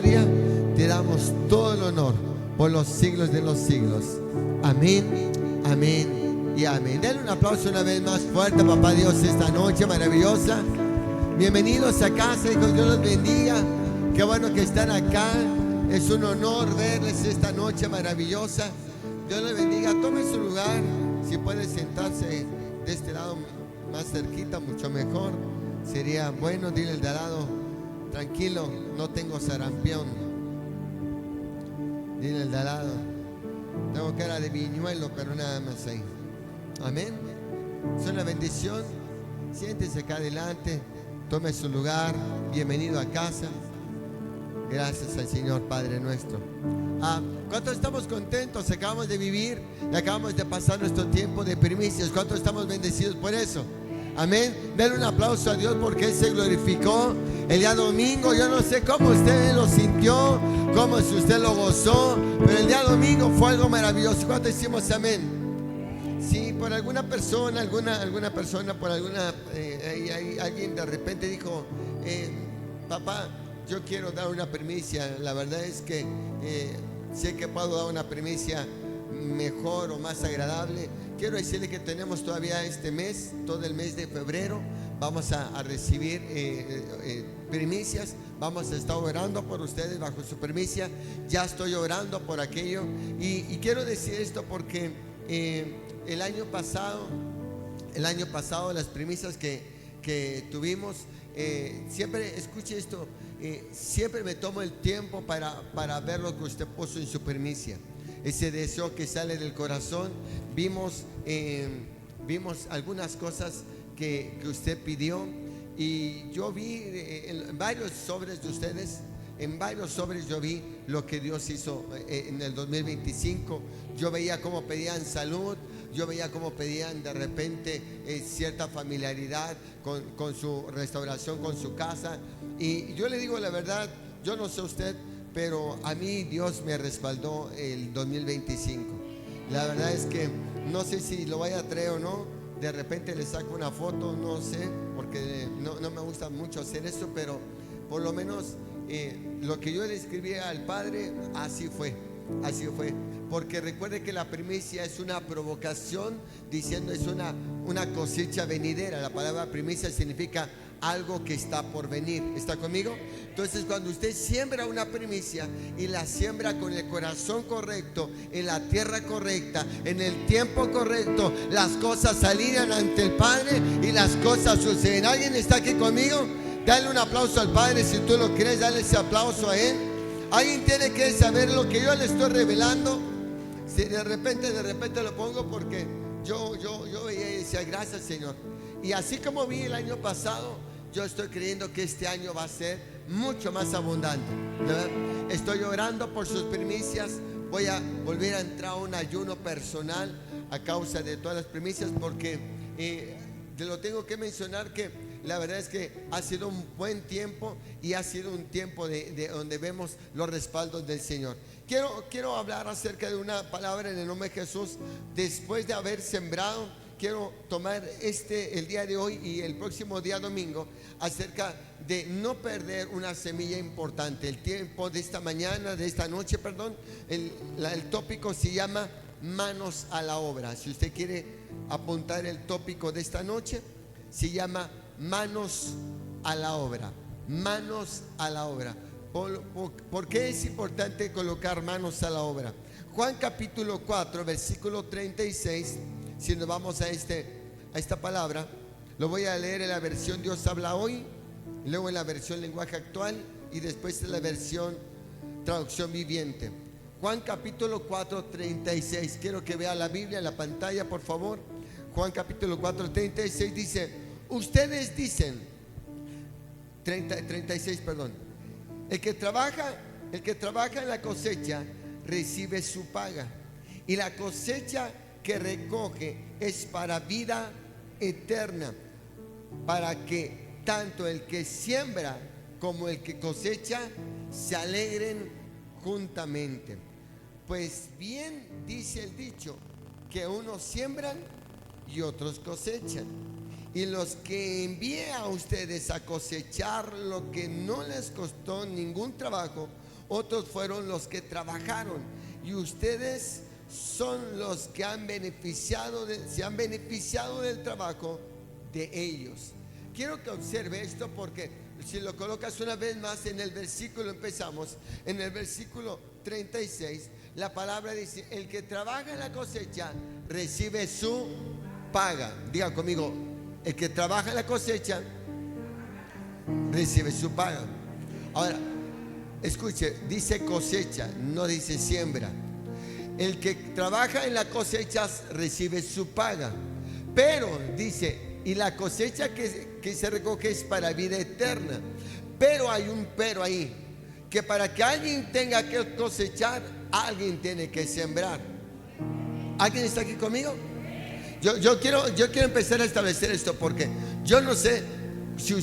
gloria, te damos todo el honor por los siglos de los siglos. Amén, amén y amén. Denle un aplauso una vez más fuerte a Papá Dios esta noche maravillosa. Bienvenidos a casa, hijos, Dios los bendiga. Qué bueno que están acá. Es un honor verles esta noche maravillosa. Dios les bendiga. Tome su lugar. Si puede sentarse de este lado más cerquita, mucho mejor. Sería bueno. Dile al de al lado: tranquilo, no tengo sarampión. Dile al de al lado: tengo cara de viñuelo, pero nada más ahí. Amén. Es una bendición. Siéntese acá adelante. Tome su lugar. Bienvenido a casa. Gracias al Señor Padre nuestro. ¿Cuántos estamos contentos? Acabamos de vivir y acabamos de pasar nuestro tiempo de primicias. ¿Cuántos estamos bendecidos por eso? Amén. Denle un aplauso a Dios porque Él se glorificó el día domingo. Yo no sé cómo usted lo sintió, cómo si usted lo gozó, pero el día domingo fue algo maravilloso. ¿Cuántos decimos amén? Sí, por alguna persona, alguien de repente dijo: papá, yo quiero dar una primicia. La verdad es que sé que puedo dar una primicia mejor o más agradable. Quiero decirle que tenemos todavía este mes, todo el mes de febrero, vamos a recibir primicias. Vamos a estar orando por ustedes bajo su primicia. Ya estoy orando por aquello. Y quiero decir esto porque el año pasado, las primicias que tuvimos, siempre, escuche esto, siempre me tomo el tiempo para ver lo que usted puso en su primicia. Ese deseo que sale del corazón. Vimos algunas cosas que usted pidió, y yo vi en varios sobres de ustedes. En varios sobres yo vi lo que Dios hizo en el 2025. Yo veía cómo pedían salud. Yo veía cómo pedían de repente cierta familiaridad con su restauración, con su casa. Y yo le digo la verdad, yo no sé usted, pero a mí Dios me respaldó el 2025. La verdad es que no sé si lo vaya a traer o no. De repente le saco una foto, no sé, porque no me gusta mucho hacer eso, pero por lo menos lo que yo le escribí al Padre, así fue. Porque recuerde que la primicia es una provocación, diciendo es una cosecha venidera. La palabra primicia significa algo que está por venir. ¿Está conmigo? Entonces, cuando usted siembra una primicia y la siembra con el corazón correcto, en la tierra correcta, en el tiempo correcto, las cosas alinean ante el Padre y las cosas suceden. ¿Alguien está aquí conmigo? Dale un aplauso al Padre si tú lo crees. Dale ese aplauso a Él. Alguien tiene que saber lo que yo le estoy revelando. Si de repente lo pongo porque yo veía y decía: gracias, Señor. Y así como vi el año pasado, yo estoy creyendo que este año va a ser mucho más abundante, ¿verdad? Estoy orando por sus primicias. Voy a volver a entrar a un ayuno personal a causa de todas las primicias, porque te lo tengo que mencionar, que la verdad es que ha sido un buen tiempo y ha sido un tiempo de donde vemos los respaldos del Señor. Quiero hablar acerca de una palabra en el nombre de Jesús. Después de haber sembrado, quiero tomar el día de hoy y el próximo día domingo, acerca de no perder una semilla importante. El tiempo de esta mañana, de esta noche, perdón, el tópico se llama manos a la obra. Si usted quiere apuntar el tópico de esta noche, se llama manos a la obra. Manos a la obra. ¿Por qué es importante colocar manos a la obra? Juan capítulo 4, versículo 36. Si nos vamos a esta palabra, lo voy a leer en la versión Dios habla hoy, luego en la versión lenguaje actual y después en la versión traducción viviente. Juan capítulo 4, 36. Quiero que vea la Biblia en la pantalla, por favor. Juan capítulo 4, 36 dice: ustedes dicen, 36, perdón, el que trabaja en la cosecha recibe su paga, y la cosecha que recoge es para vida eterna, para que tanto el que siembra como el que cosecha se alegren juntamente. Pues bien dice el dicho, que unos siembran y otros cosechan. Y los que envié a ustedes a cosechar lo que no les costó ningún trabajo, otros fueron los que trabajaron, y ustedes son los que se han beneficiado del trabajo de ellos. Quiero que observe esto, porque si lo colocas una vez más en el versículo, empezamos en el versículo 36, la palabra dice: el que trabaja en la cosecha recibe su paga. Diga conmigo: el que trabaja en la cosecha recibe su paga. Ahora, escuche, dice cosecha, no dice siembra. El que trabaja en la cosecha recibe su paga, pero dice, y la cosecha que se recoge es para vida eterna. Pero hay un pero ahí, que para que alguien tenga que cosechar, alguien tiene que sembrar. ¿Alguien está aquí conmigo? Yo quiero empezar a establecer esto, porque yo no sé si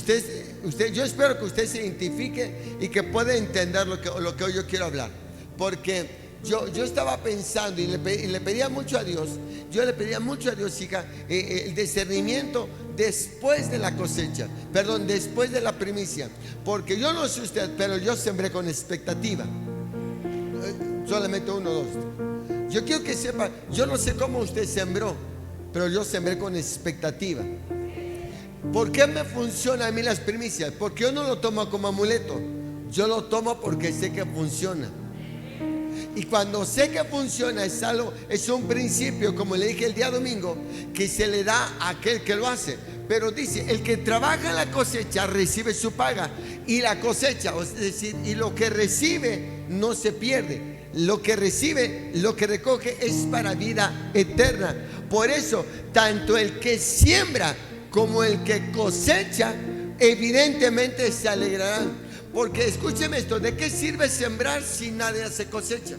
yo espero que usted se identifique y que pueda entender lo que hoy yo quiero hablar. Porque yo estaba pensando y le pedía mucho a Dios. Yo le pedía mucho a Dios, hija, el discernimiento después de la cosecha, perdón, después de la primicia. Porque yo no sé usted, pero yo sembré con expectativa. Solamente 1, 2. Yo quiero que sepa, yo no sé cómo usted sembró, pero yo sembré con expectativa. ¿Por qué me funciona a mí las primicias? Porque yo no lo tomo como amuleto, yo lo tomo porque sé que funciona. Y cuando sé que funciona, es un principio, como le dije el día domingo, que se le da a aquel que lo hace. Pero dice, el que trabaja en la cosecha recibe su paga. Y la cosecha, es decir, y lo que recibe no se pierde. Lo que recibe, lo que recoge es para vida eterna. Por eso, tanto el que siembra como el que cosecha, evidentemente se alegrarán. Porque escúcheme esto, ¿de qué sirve sembrar si nadie se cosecha?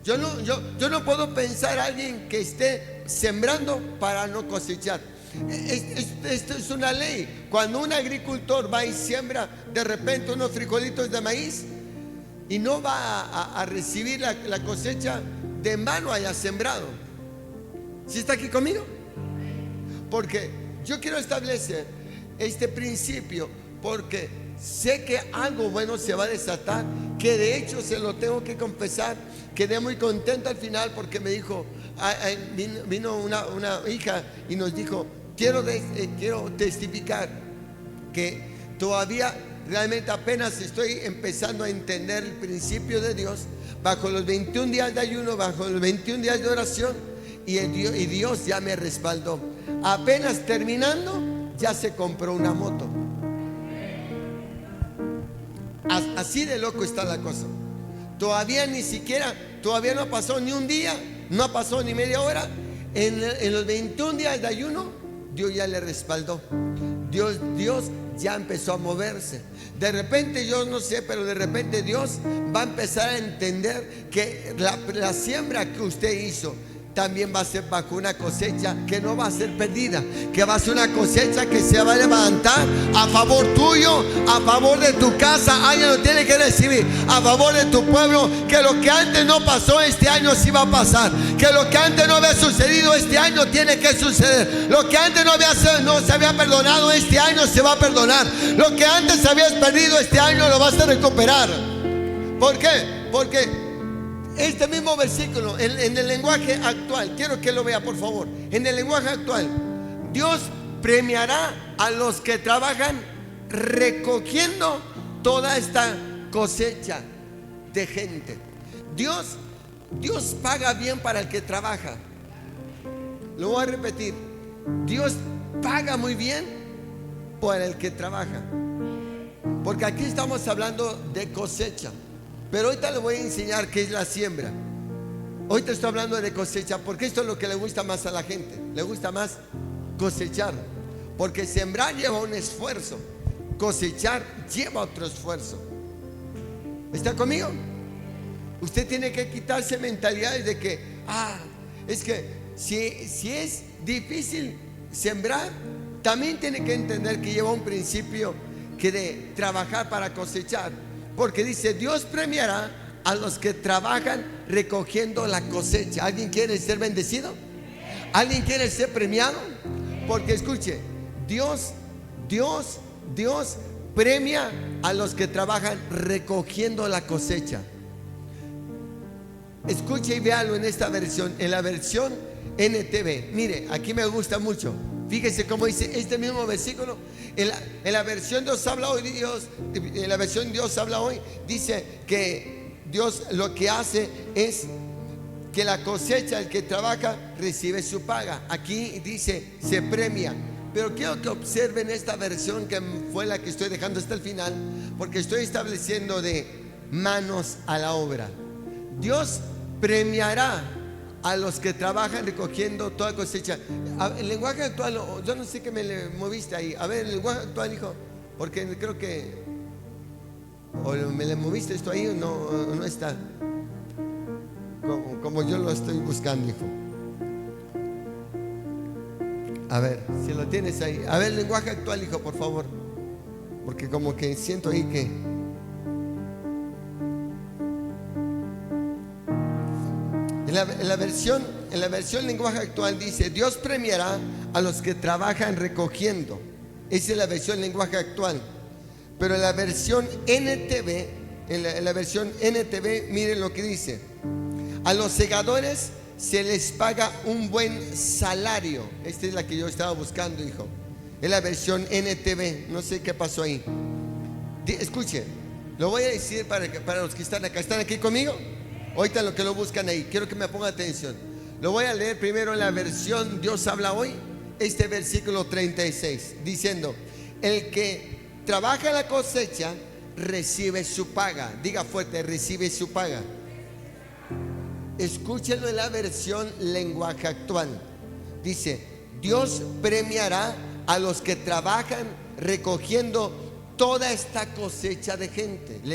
Yo no puedo pensar a alguien que esté sembrando para no cosechar. Esto es una ley. Cuando un agricultor va y siembra de repente unos frijolitos de maíz y no va a recibir la cosecha de mano haya sembrado. ¿Sí está aquí conmigo? Porque yo quiero establecer este principio, porque sé que algo bueno se va a desatar, que de hecho se lo tengo que confesar. Quedé muy contento al final, porque me dijo, vino una hija y nos dijo, quiero testificar que todavía realmente apenas estoy empezando a entender el principio de Dios, bajo los 21 días de ayuno, bajo los 21 días de oración, y Dios ya me respaldó. Apenas terminando, ya se compró una moto. Así de loco está la cosa. Todavía todavía no pasó ni un día, no pasó ni media hora. En los 21 días de ayuno, Dios ya le respaldó. Dios ya empezó a moverse. De repente, yo no sé, pero de repente Dios va a empezar a entender que la siembra que usted hizo también va a ser bajo una cosecha que no va a ser perdida, que va a ser una cosecha que se va a levantar a favor tuyo, a favor de tu casa. Alguien lo tiene que recibir, a favor de tu pueblo. Que lo que antes no pasó, este año sí va a pasar. Que lo que antes no había sucedido, este año tiene que suceder. Lo que antes no se había perdonado, este año se va a perdonar. Lo que antes habías perdido, este año lo vas a recuperar. ¿Por qué? Porque este mismo versículo, en el lenguaje actual, quiero que lo vea por favor. En el lenguaje actual, Dios premiará a los que trabajan recogiendo toda esta cosecha de gente. Dios paga bien para el que trabaja. Lo voy a repetir. Dios paga muy bien para el que trabaja. Porque aquí estamos hablando de cosecha. Pero ahorita le voy a enseñar qué es la siembra. Ahorita estoy hablando de cosecha, porque esto es lo que le gusta más a la gente. Le gusta más cosechar. Porque sembrar lleva un esfuerzo, cosechar lleva otro esfuerzo. ¿Está conmigo? Usted tiene que quitarse mentalidades de que es que si es difícil sembrar, también tiene que entender que lleva un principio que de trabajar para cosechar. Porque dice, Dios premiará a los que trabajan recogiendo la cosecha. ¿Alguien quiere ser bendecido? ¿Alguien quiere ser premiado? Porque escuche, Dios premia a los que trabajan recogiendo la cosecha. Escuche y véalo en esta versión, en la versión NTV. Mire, aquí me gusta mucho. Fíjese cómo dice este mismo versículo. En la versión Dios habla hoy, en la versión Dios habla hoy, dice que Dios lo que hace es que la cosecha, el que trabaja, recibe su paga. Aquí dice, se premia. Pero quiero que observen esta versión, que fue la que estoy dejando hasta el final, porque estoy estableciendo de manos a la obra. Dios premiará a los que trabajan recogiendo toda cosecha. El lenguaje actual, yo no sé qué me le moviste ahí. A ver, el lenguaje actual, hijo, porque creo que o me le moviste esto ahí o no está como yo lo estoy buscando, hijo. A ver, si lo tienes ahí. A ver, el lenguaje actual, hijo, por favor, porque como que siento ahí que en la versión lenguaje actual dice: Dios premiará a los que trabajan recogiendo. Esa es la versión lenguaje actual. Pero en la versión NTV, en la versión NTV, miren lo que dice: a los segadores se les paga un buen salario. Esta es la que yo estaba buscando, hijo. Es la versión NTV. No sé qué pasó ahí. Escuche, lo voy a decir para los que están acá. ¿Están aquí conmigo? Ahorita lo que lo buscan ahí, quiero que me pongan atención. Lo voy a leer primero en la versión Dios habla hoy, este versículo 36, diciendo: el que trabaja la cosecha recibe su paga. Diga fuerte: recibe su paga. Escúchenlo en la versión lenguaje actual. Dice: Dios premiará a los que trabajan recogiendo toda esta cosecha de gente. El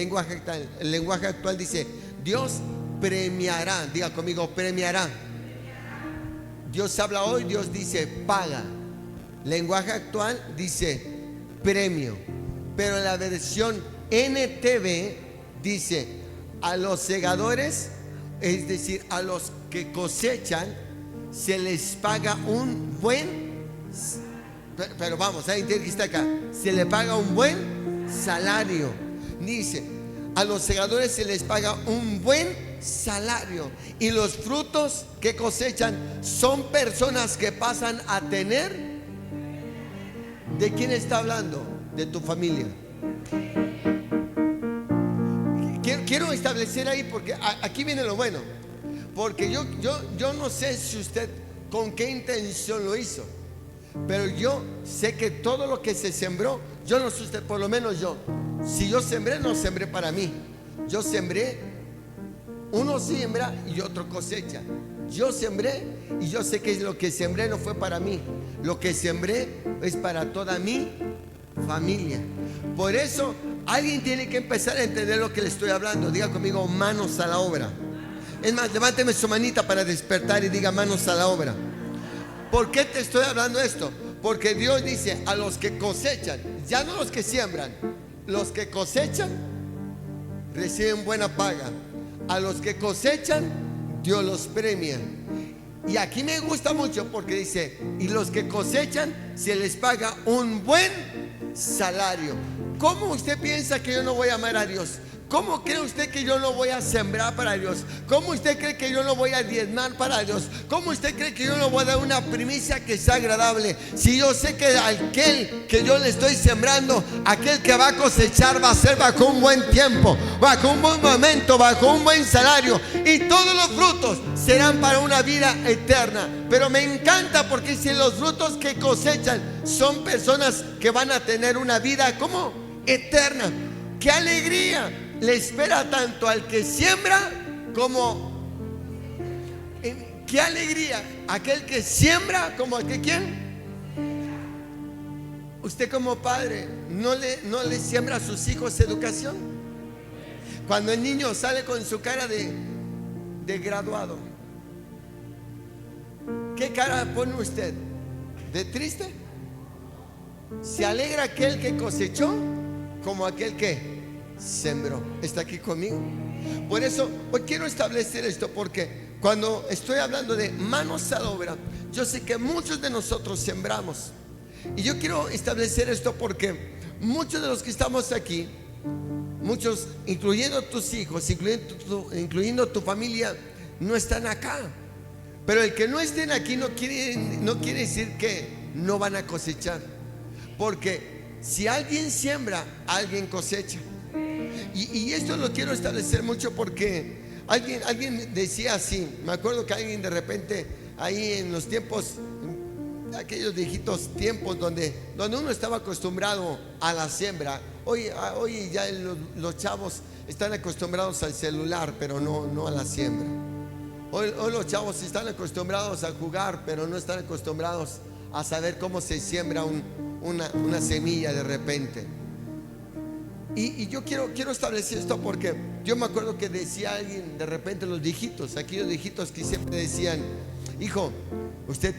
lenguaje actual dice: Dios premiará. Diga conmigo: premiará. Dios habla hoy, Dios dice paga. Lenguaje actual dice premio. Pero en la versión NTV dice: a los segadores, es decir, a los que cosechan, se les paga un buen. Pero vamos, ahí tiene que estar acá. Se le paga un buen salario. Dice: a los segadores se les paga un buen salario. Y los frutos que cosechan son personas que pasan a tener. ¿De quién está hablando? De tu familia. Quiero establecer ahí, porque aquí viene lo bueno. Porque yo no sé si usted con qué intención lo hizo, pero yo sé que todo lo que se sembró, yo no sé usted, por lo menos yo, si yo sembré, no sembré para mí. Yo sembré, uno siembra y otro cosecha. Yo sembré y yo sé que lo que sembré no fue para mí. Lo que sembré es para toda mi familia. Por eso alguien tiene que empezar a entender lo que le estoy hablando. Diga conmigo: manos a la obra. Es más, levánteme su manita para despertar y diga: manos a la obra. ¿Por qué te estoy hablando esto? Porque Dios dice: a los que cosechan, ya no los que siembran, los que cosechan reciben buena paga. A los que cosechan, Dios los premia. Y aquí me gusta mucho porque dice: y los que cosechan se les paga un buen salario. ¿Cómo usted piensa que yo no voy a amar a Dios? ¿Cómo cree usted que yo no voy a sembrar para Dios? ¿Cómo usted cree que yo no voy a diezmar para Dios? ¿Cómo usted cree que yo no voy a dar una primicia que sea agradable? Si yo sé que aquel que yo le estoy sembrando, aquel que va a cosechar, va a ser bajo un buen tiempo, bajo un buen momento, bajo un buen salario, y todos los frutos serán para una vida eterna. Pero me encanta porque si los frutos que cosechan son personas que van a tener una vida como eterna. ¡Qué alegría! Le espera tanto al que siembra como qué alegría aquel que siembra como al que ¿quién? Usted como padre no le siembra a sus hijos educación. Cuando el niño sale con su cara de graduado, ¿qué cara pone usted? ¿De triste? Se alegra aquel que cosechó como aquel que sembró. ¿Está aquí conmigo? Por eso hoy quiero establecer esto, porque cuando estoy hablando de manos a la obra, yo sé que muchos de nosotros sembramos. Y yo quiero establecer esto porque muchos de los que estamos aquí, muchos, incluyendo tus hijos, incluyendo tu familia, no están acá. Pero el que no estén aquí no quiere decir que no van a cosechar. Porque si alguien siembra, alguien cosecha. Y esto lo quiero establecer mucho porque alguien decía así. Me acuerdo que alguien de repente, ahí en los tiempos, aquellos viejitos tiempos donde uno estaba acostumbrado a la siembra. Hoy ya los chavos están acostumbrados al celular, pero no a la siembra. Hoy los chavos están acostumbrados a jugar, pero no están acostumbrados a saber cómo se siembra una semilla de repente. Y yo quiero establecer esto porque yo me acuerdo que decía alguien de repente, los viejitos, aquellos viejitos que siempre decían: hijo, usted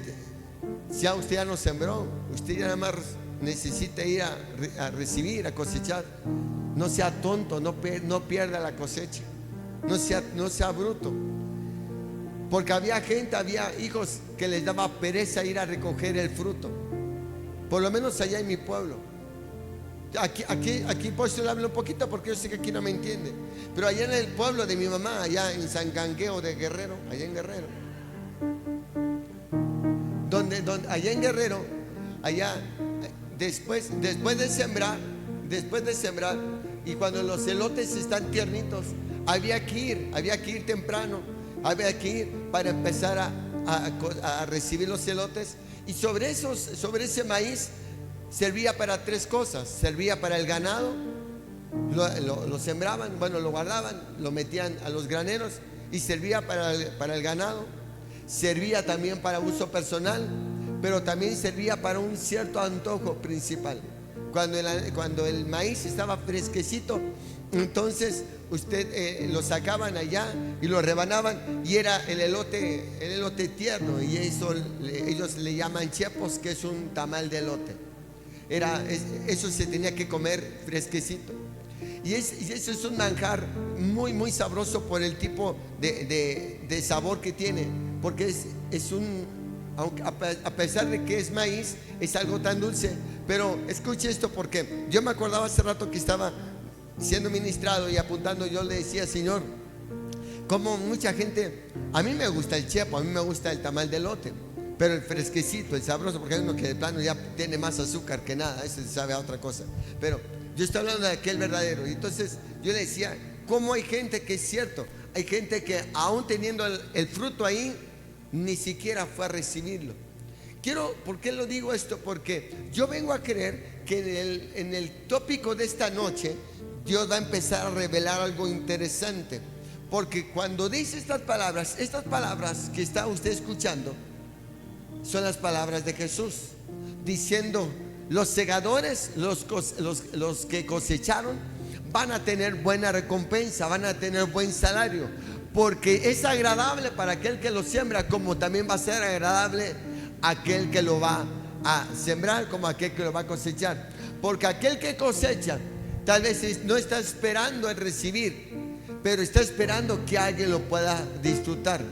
ya no sembró, usted ya nada más necesita ir a recibir, a cosechar. No sea tonto, no pierda la cosecha, no sea bruto. Porque había hijos que les daba pereza ir a recoger el fruto. Por lo menos allá en mi pueblo. Aquí pues yo le hablo un poquito porque yo sé que aquí no me entiende. Pero allá en el pueblo de mi mamá, allá en San Gangueo de Guerrero, allá en Guerrero, allá en Guerrero, allá después de sembrar, y cuando los elotes están tiernitos, había que ir temprano, había que ir para empezar a recibir los elotes. Y sobre ese maíz servía para tres cosas. Servía para el ganado, lo sembraban, lo guardaban, lo metían a los graneros, y servía para el ganado. Servía también para uso personal, pero también servía para un cierto antojo principal. Cuando el maíz estaba fresquecito, entonces lo sacaban allá y lo rebanaban, y era el elote tierno, y ellos le llaman chepos, que es un tamal de elote. Eso se tenía que comer fresquecito. Y eso es un manjar muy, muy sabroso por el tipo de sabor que tiene, porque aunque a pesar de que es maíz, es algo tan dulce. Pero escuche esto, porque yo me acordaba hace rato que estaba siendo ministrado y apuntando. Yo le decía: Señor, como mucha gente, a mí me gusta el chepo, a mí me gusta el tamal de elote, pero el fresquecito, el sabroso, porque hay uno que de plano ya tiene más azúcar que nada, ese sabe a otra cosa. Pero yo estoy hablando de aquel verdadero. Y entonces yo le decía: ¿cómo hay gente que es cierto? Hay gente que aún teniendo el fruto ahí, ni siquiera fue a recibirlo. ¿Por qué lo digo esto? Porque yo vengo a creer que en el tópico de esta noche Dios va a empezar a revelar algo interesante. Porque cuando dice estas palabras que está usted escuchando, son las palabras de Jesús, diciendo: los segadores, los que cosecharon, van a tener buena recompensa, van a tener buen salario, porque es agradable para aquel que lo siembra, como también va a ser agradable aquel que lo va a sembrar, como aquel que lo va a cosechar. Porque aquel que cosecha tal vez no está esperando el recibir, pero está esperando que alguien lo pueda disfrutar.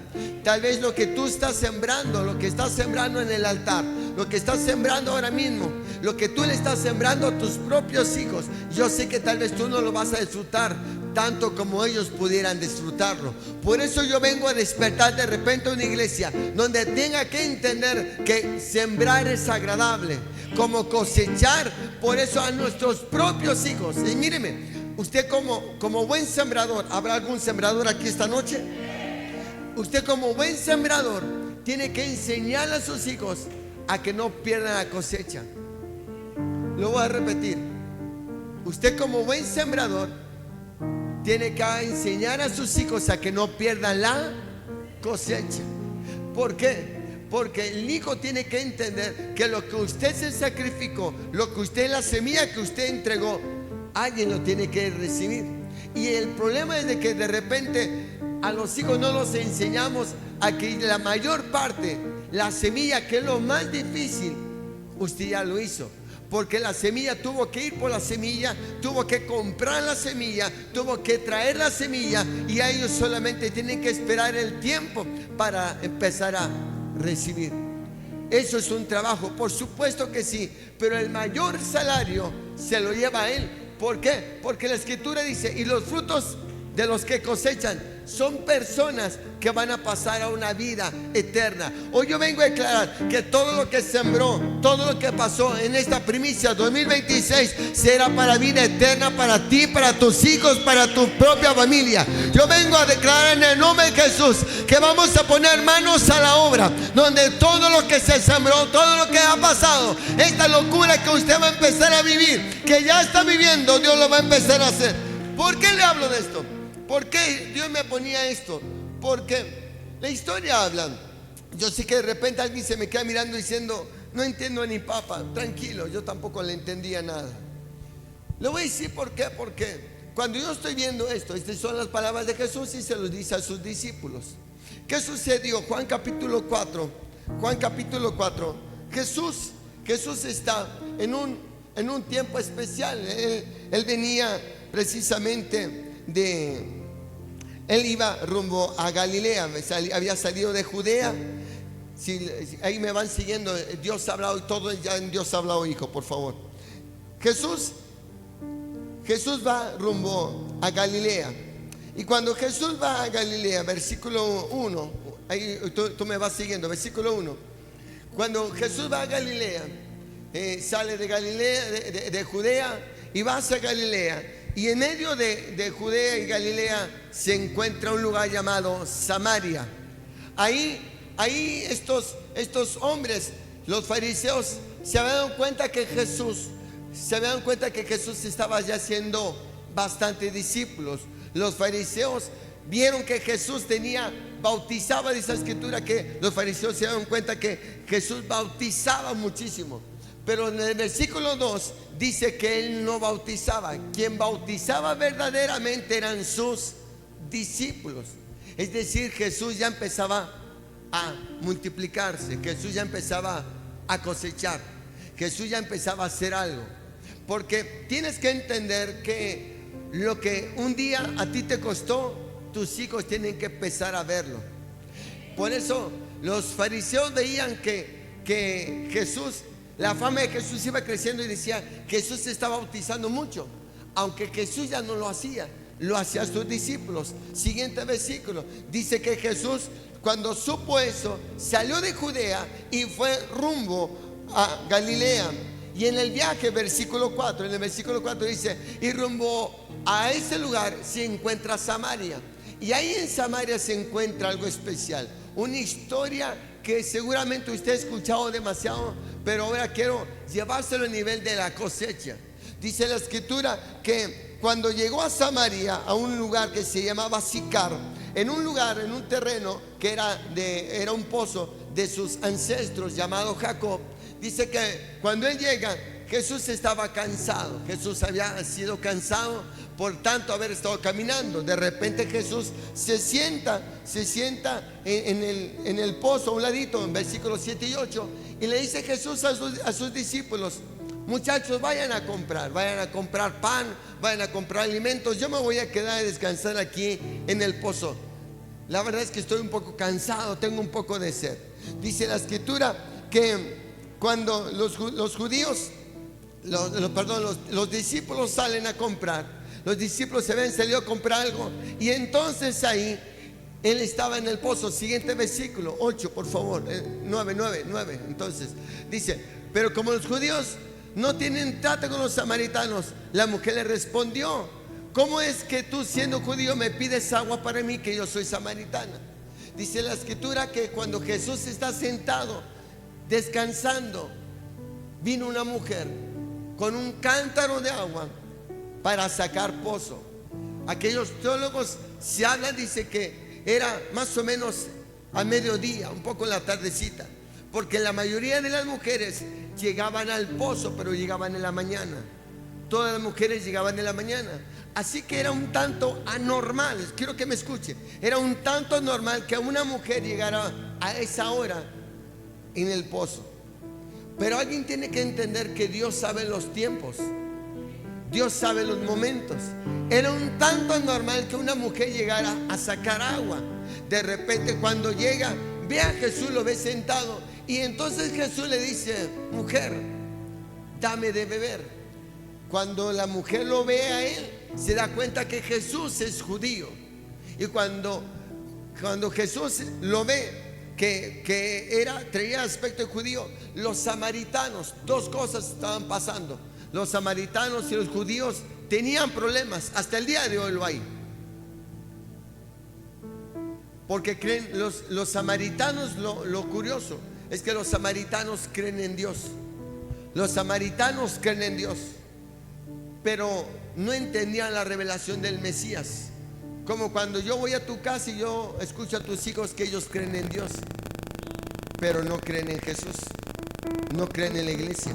Tal vez lo que tú estás sembrando, lo que estás sembrando en el altar, lo que estás sembrando ahora mismo, lo que tú le estás sembrando a tus propios hijos, yo sé que tal vez tú no lo vas a disfrutar tanto como ellos pudieran disfrutarlo. Por eso yo vengo a despertar de repente una iglesia donde tenga que entender que sembrar es agradable, como cosechar. Por eso a nuestros propios hijos. Y míreme, usted como buen sembrador, ¿habrá algún sembrador aquí esta noche? Usted como buen sembrador tiene que enseñar a sus hijos a que no pierdan la cosecha. Lo voy a repetir. Usted como buen sembrador tiene que enseñar a sus hijos a que no pierdan la cosecha. ¿Por qué? Porque el hijo tiene que entender que lo que usted se sacrificó, la semilla que usted entregó, alguien lo tiene que recibir. Y el problema es de que de repente a los hijos no los enseñamos a que la mayor parte, la semilla, que es lo más difícil, usted ya lo hizo. Porque la semilla tuvo que ir por la semilla, tuvo que comprar la semilla, tuvo que traer la semilla, y a ellos solamente tienen que esperar el tiempo para empezar a recibir. Eso es un trabajo, por supuesto que sí, pero el mayor salario se lo lleva a Él. ¿Por qué? Porque la Escritura dice, y los frutos de los que cosechan son personas que van a pasar a una vida eterna. Hoy yo vengo a declarar que todo lo que sembró, todo lo que pasó en esta primicia 2026 será para vida eterna, para ti, para tus hijos, para tu propia familia. Yo vengo a declarar en el nombre de Jesús que vamos a poner manos a la obra, donde todo lo que se sembró, todo lo que ha pasado, esta locura que usted va a empezar a vivir, que ya está viviendo, Dios lo va a empezar a hacer. ¿Por qué le hablo de esto? ¿Por qué Dios me ponía esto? Porque la historia habla. Yo sé que de repente alguien se me queda mirando diciendo, no entiendo ni papa. Tranquilo, yo tampoco le entendía nada. Le voy a decir por qué. Porque cuando yo estoy viendo esto, estas son las palabras de Jesús y se los dice a sus discípulos. ¿Qué sucedió? Juan capítulo 4. Jesús está en un tiempo especial. Él venía precisamente Él iba rumbo a Galilea, había salido de Judea. Si ahí me van siguiendo, Dios ha hablado, todo ya en Dios ha hablado, hijo, por favor. Jesús va rumbo a Galilea. Y cuando Jesús va a Galilea, versículo 1, ahí tú me vas siguiendo, versículo 1. Cuando Jesús va a Galilea, sale de Galilea, de Judea, y va hacia Galilea. Y en medio de Judea y Galilea se encuentra un lugar llamado Samaria. Ahí estos hombres, los fariseos, se habían dado cuenta que Jesús estaba ya haciendo bastantes discípulos. Los fariseos vieron que Jesús bautizaba, dice la Escritura que los fariseos se dieron cuenta que Jesús bautizaba muchísimo. Pero en el versículo 2 dice que Él no bautizaba. Quien bautizaba verdaderamente eran sus discípulos. Es decir, Jesús ya empezaba a multiplicarse. Jesús ya empezaba a cosechar. Jesús ya empezaba a hacer algo. Porque tienes que entender que lo que un día a ti te costó, tus hijos tienen que empezar a verlo. Por eso los fariseos veían que Jesús, la fama de Jesús iba creciendo y decía, Jesús se está bautizando mucho. Aunque Jesús ya no lo hacía, lo hacía a sus discípulos. Siguiente versículo, dice que Jesús, cuando supo eso, salió de Judea y fue rumbo a Galilea. Y en el viaje, versículo 4, en el versículo 4 dice, y rumbo a ese lugar se encuentra Samaria. Y ahí en Samaria se encuentra algo especial, una historia que seguramente usted ha escuchado demasiado, pero ahora quiero llevárselo al nivel de la cosecha. Dice la Escritura que cuando llegó a Samaria, a un lugar que se llamaba Sicar, en un terreno que era un pozo de sus ancestros llamado Jacob, dice que cuando él llega, Jesús estaba cansado. Jesús había sido cansado por tanto haber estado caminando. De repente Jesús se sienta en el pozo a un ladito, en versículos 7 y 8, y le dice Jesús a sus discípulos: muchachos, vayan a comprar pan, vayan a comprar alimentos. Yo me voy a quedar a descansar aquí en el pozo. La verdad es que estoy un poco cansado, tengo un poco de sed. Dice la Escritura que cuando los discípulos salen a comprar, los discípulos se habían salido a comprar algo, y entonces ahí él estaba en el pozo. Siguiente versículo, 8, por favor, 9. Entonces dice: pero como los judíos no tienen trato con los samaritanos, la mujer le respondió: ¿cómo es que tú, siendo judío, me pides agua para mí, que yo soy samaritana? Dice la Escritura que cuando Jesús está sentado descansando, vino una mujer con un cántaro de agua para sacar pozo. Aquellos teólogos se hablan, dice que era más o menos a mediodía, un poco en la tardecita, porque la mayoría de las mujeres llegaban al pozo, pero llegaban en la mañana. Todas las mujeres llegaban en la mañana. Así que era un tanto anormal, quiero que me escuchen, era un tanto anormal que una mujer llegara a esa hora en el pozo. Pero alguien tiene que entender que Dios sabe los tiempos, Dios sabe los momentos. Era un tanto anormal que una mujer llegara a sacar agua. De repente, cuando llega, ve a Jesús, lo ve sentado Y entonces Jesús le dice: mujer, dame de beber. Cuando la mujer lo ve a él, se da cuenta que Jesús es judío. Y cuando Jesús lo ve, que traía aspecto de judío, los samaritanos, dos cosas estaban pasando. Los samaritanos y los judíos tenían problemas, hasta el día de hoy lo hay. Porque creen, los samaritanos, lo curioso es que los samaritanos creen en Dios. Los samaritanos creen en Dios, pero no entendían la revelación del Mesías. Como cuando yo voy a tu casa y yo escucho a tus hijos que ellos creen en Dios, pero no creen en Jesús, no creen en la iglesia.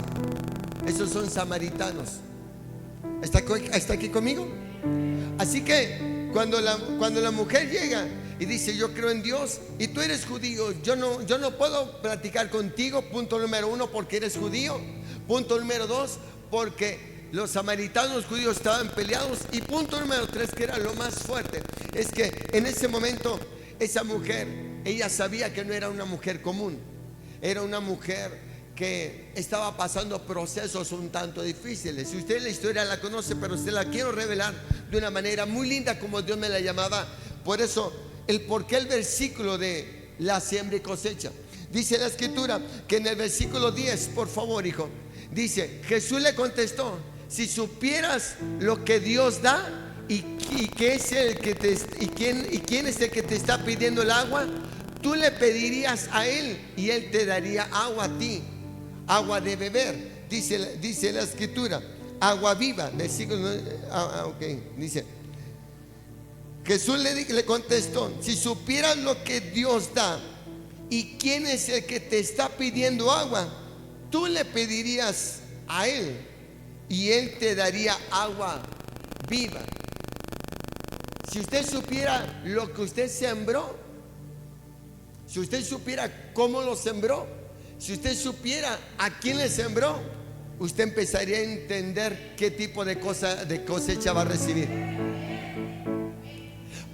Esos son samaritanos. ¿Está aquí conmigo? Así que cuando la mujer llega y dice: yo creo en Dios y tú eres judío, yo no puedo platicar contigo. Punto número 1, porque eres judío. Punto número 2, porque los samaritanos judíos estaban peleados. Y punto número 3, que era lo más fuerte, es que en ese momento esa mujer, ella sabía que no era una mujer común. Era una mujer que estaba pasando procesos un tanto difíciles. Si usted la historia la conoce, pero se la quiero revelar de una manera muy linda, como Dios me la llamaba. Por eso, por qué el versículo de la siembra y cosecha. Dice la escritura que en el versículo 10, por favor, hijo, dice: Jesús le contestó: si supieras lo que Dios da y quién es el que te está pidiendo el agua, tú le pedirías a él y él te daría agua a ti, agua de beber. Dice la escritura, agua viva. Versículo, dice: Jesús le contestó: si supieras lo que Dios da y quién es el que te está pidiendo agua, tú le pedirías a él y él te daría agua viva. Si usted supiera lo que usted sembró, si usted supiera cómo lo sembró, si usted supiera a quién le sembró, usted empezaría a entender qué tipo de cosecha va a recibir.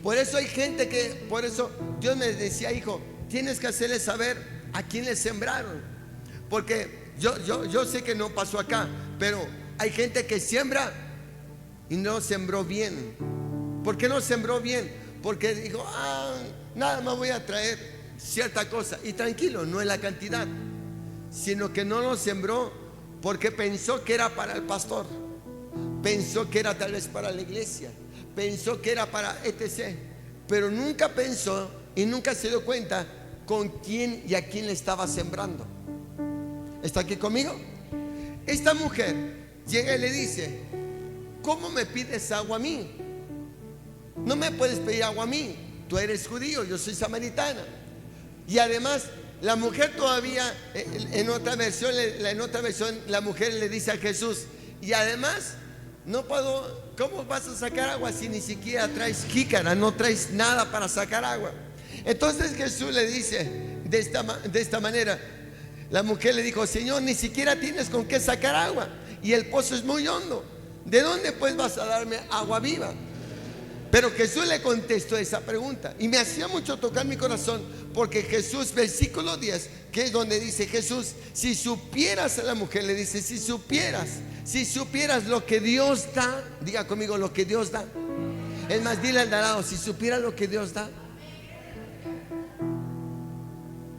Por eso hay gente por eso Dios me decía: hijo, tienes que hacerle saber a quién le sembraron. Porque yo sé que no pasó acá, pero hay gente que siembra y no sembró bien. ¿Por qué no sembró bien? Porque dijo: nada más voy a traer cierta cosa. Y tranquilo, no es la cantidad, sino que no lo sembró porque pensó que era para el pastor, pensó que era tal vez para la iglesia, pensó que era para etc. Pero nunca pensó y nunca se dio cuenta con quién y a quién le estaba sembrando. ¿Está aquí conmigo? Esta mujer llega y le dice: ¿cómo me pides agua a mí? No me puedes pedir agua a mí, tú eres judío, yo soy samaritana. Y además la mujer todavía, en otra versión la mujer le dice a Jesús: y además no puedo, ¿cómo vas a sacar agua si ni siquiera traes jícara, no traes nada para sacar agua? Entonces Jesús le dice de esta manera. La mujer le dijo: Señor, ni siquiera tienes con qué sacar agua y el pozo es muy hondo. ¿De dónde pues vas a darme agua viva? Pero Jesús le contestó esa pregunta y me hacía mucho tocar mi corazón, porque Jesús, versículo 10, que es donde dice Jesús: si supieras, a la mujer le dice: si supieras lo que Dios da. Diga conmigo: lo que Dios da. Es más, dile al lado: si supieras lo que Dios da.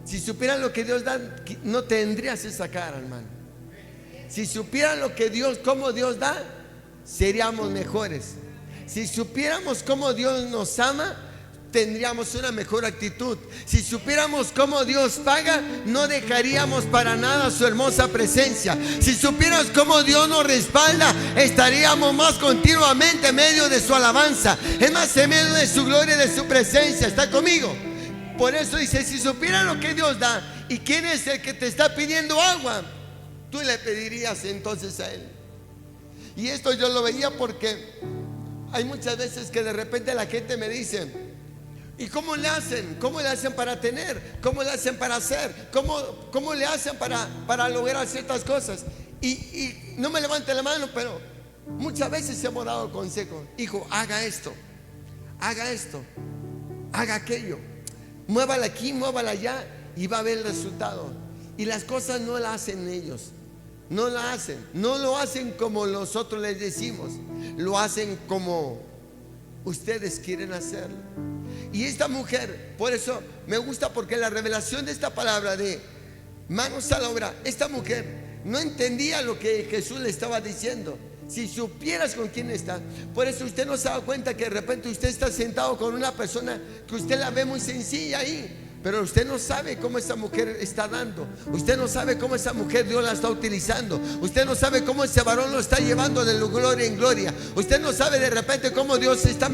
Si supieras lo que Dios da, no tendrías esa cara, hermano. Si supieras cómo Dios da, seríamos mejores. Si supiéramos cómo Dios nos ama, tendríamos una mejor actitud. Si supiéramos cómo Dios paga, no dejaríamos para nada su hermosa presencia. Si supiéramos cómo Dios nos respalda, estaríamos más continuamente en medio de su alabanza, es más, en medio de su gloria y de su presencia. ¿Está conmigo? Por eso dice: si supieras lo que Dios da y quién es el que te está pidiendo agua, tú le pedirías entonces a él. Y esto yo lo veía porque hay muchas veces que de repente la gente me dice: ¿y cómo le hacen? ¿Cómo le hacen para tener? ¿Cómo le hacen para hacer? ¿Cómo le hacen para lograr ciertas cosas? Y no me levante la mano, pero muchas veces hemos dado consejo: hijo, haga esto, haga aquello, muévala aquí, muévala allá, y va a ver el resultado. y las cosas no las hacen ellos. No la hacen, no lo hacen como nosotros les decimos, lo hacen como ustedes quieren hacerlo. Y esta mujer, por eso me gusta, porque la revelación de esta palabra de manos a la obra, esta mujer no entendía lo que Jesús le estaba diciendo. Si supieras con quién está. Por eso usted no se da cuenta que de repente usted está sentado con una persona que usted la ve muy sencilla ahí, pero usted no sabe cómo esa mujer está dando. Usted no sabe cómo esa mujer Dios la está utilizando. Usted no sabe cómo ese varón lo está llevando de gloria en gloria. Usted no sabe de repente cómo Dios está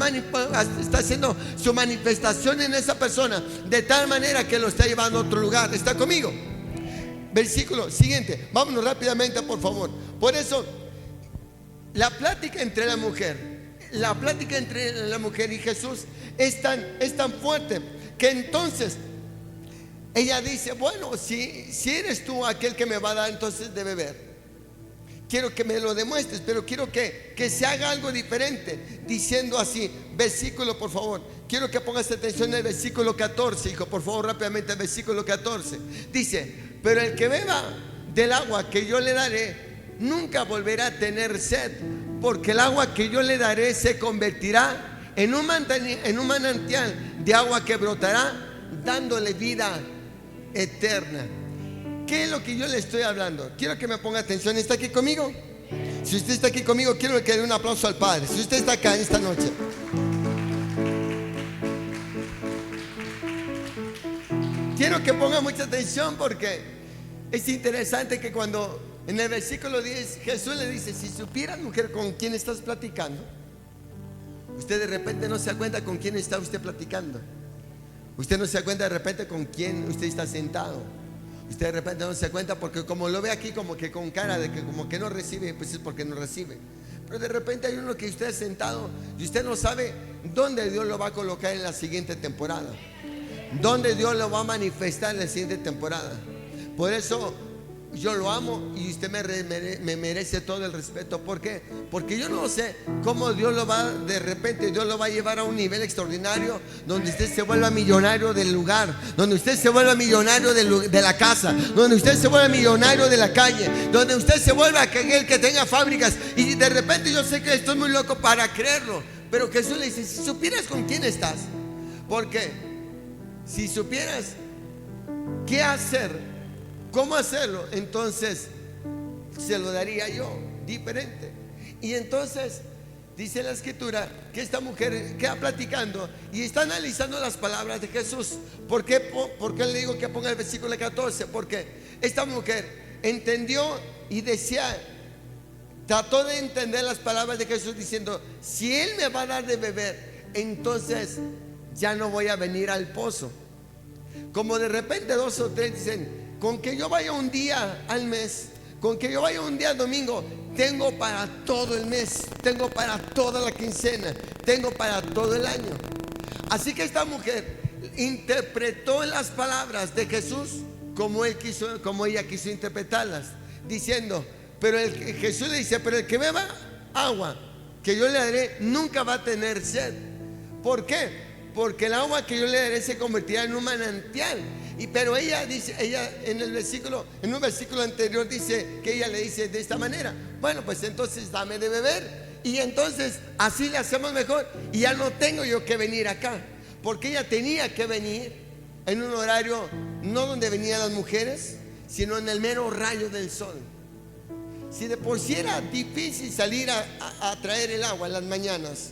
haciendo su manifestación en esa persona, de tal manera que lo está llevando a otro lugar. ¿Está conmigo? Versículo siguiente. Vámonos rápidamente, por favor. Por eso la plática entre la mujer y Jesús es tan fuerte, que entonces ella dice: bueno, si eres tú aquel que me va a dar entonces de beber, quiero que me lo demuestres, pero quiero que se haga algo diferente. Diciendo así, versículo, por favor, quiero que pongas atención en el versículo 14, hijo, por favor, rápidamente, el versículo 14. Dice: pero el que beba del agua que yo le daré nunca volverá a tener sed, porque el agua que yo le daré se convertirá en un manantial de agua que brotará, dándole vida eterna. ¿Qué es lo que yo le estoy hablando? Quiero que me ponga atención. ¿Está aquí conmigo? Si usted está aquí conmigo, quiero que le dé un aplauso al Padre. Si usted está acá en esta noche, quiero que ponga mucha atención, porque es interesante que cuando en el versículo 10 Jesús le dice: si supieras, mujer, con quién estás platicando, usted de repente no se da cuenta con quién está usted platicando. Usted no se da cuenta de repente con quién usted está sentado. Usted de repente no se da cuenta, porque como lo ve aquí como que con cara de que como que no recibe, pues es porque no recibe. Pero de repente hay uno que usted ha sentado y usted no sabe dónde Dios lo va a colocar en la siguiente temporada, dónde Dios lo va a manifestar en la siguiente temporada. Por eso yo lo amo y usted me merece todo el respeto. ¿Por qué? Porque yo no sé cómo Dios lo va, de repente Dios lo va a llevar a un nivel extraordinario, donde usted se vuelva millonario del lugar, donde usted se vuelva millonario de la casa, donde usted se vuelva millonario de la calle, donde usted se vuelva aquel que tenga fábricas. Y de repente yo sé que estoy muy loco para creerlo, pero Jesús le dice: si supieras con quién estás, porque si supieras qué hacer, cómo hacerlo, entonces se lo daría yo diferente. Y entonces dice la escritura que esta mujer queda platicando y está analizando las palabras de Jesús. ¿Por qué le digo que ponga el versículo 14? Porque esta mujer entendió y trató de entender las palabras de Jesús, diciendo: si Él me va a dar de beber, entonces ya no voy a venir al pozo. Como de repente dos o tres dicen: con que yo vaya un día al mes, con que yo vaya un día al domingo, tengo para todo el mes, tengo para toda la quincena, tengo para todo el año. Así que esta mujer interpretó las palabras de Jesús como ella quiso interpretarlas, diciendo: Jesús le dice: pero el que beba agua que yo le daré nunca va a tener sed. ¿Por qué? Porque el agua que yo le daré se convertirá en un manantial. Pero ella dice, en un versículo anterior dice que ella le dice de esta manera: bueno, pues entonces dame de beber, y entonces así le hacemos mejor, y ya no tengo yo que venir acá. Porque ella tenía que venir en un horario no donde venían las mujeres, sino en el mero rayo del sol. Si de por sí era difícil salir a traer el agua en las mañanas,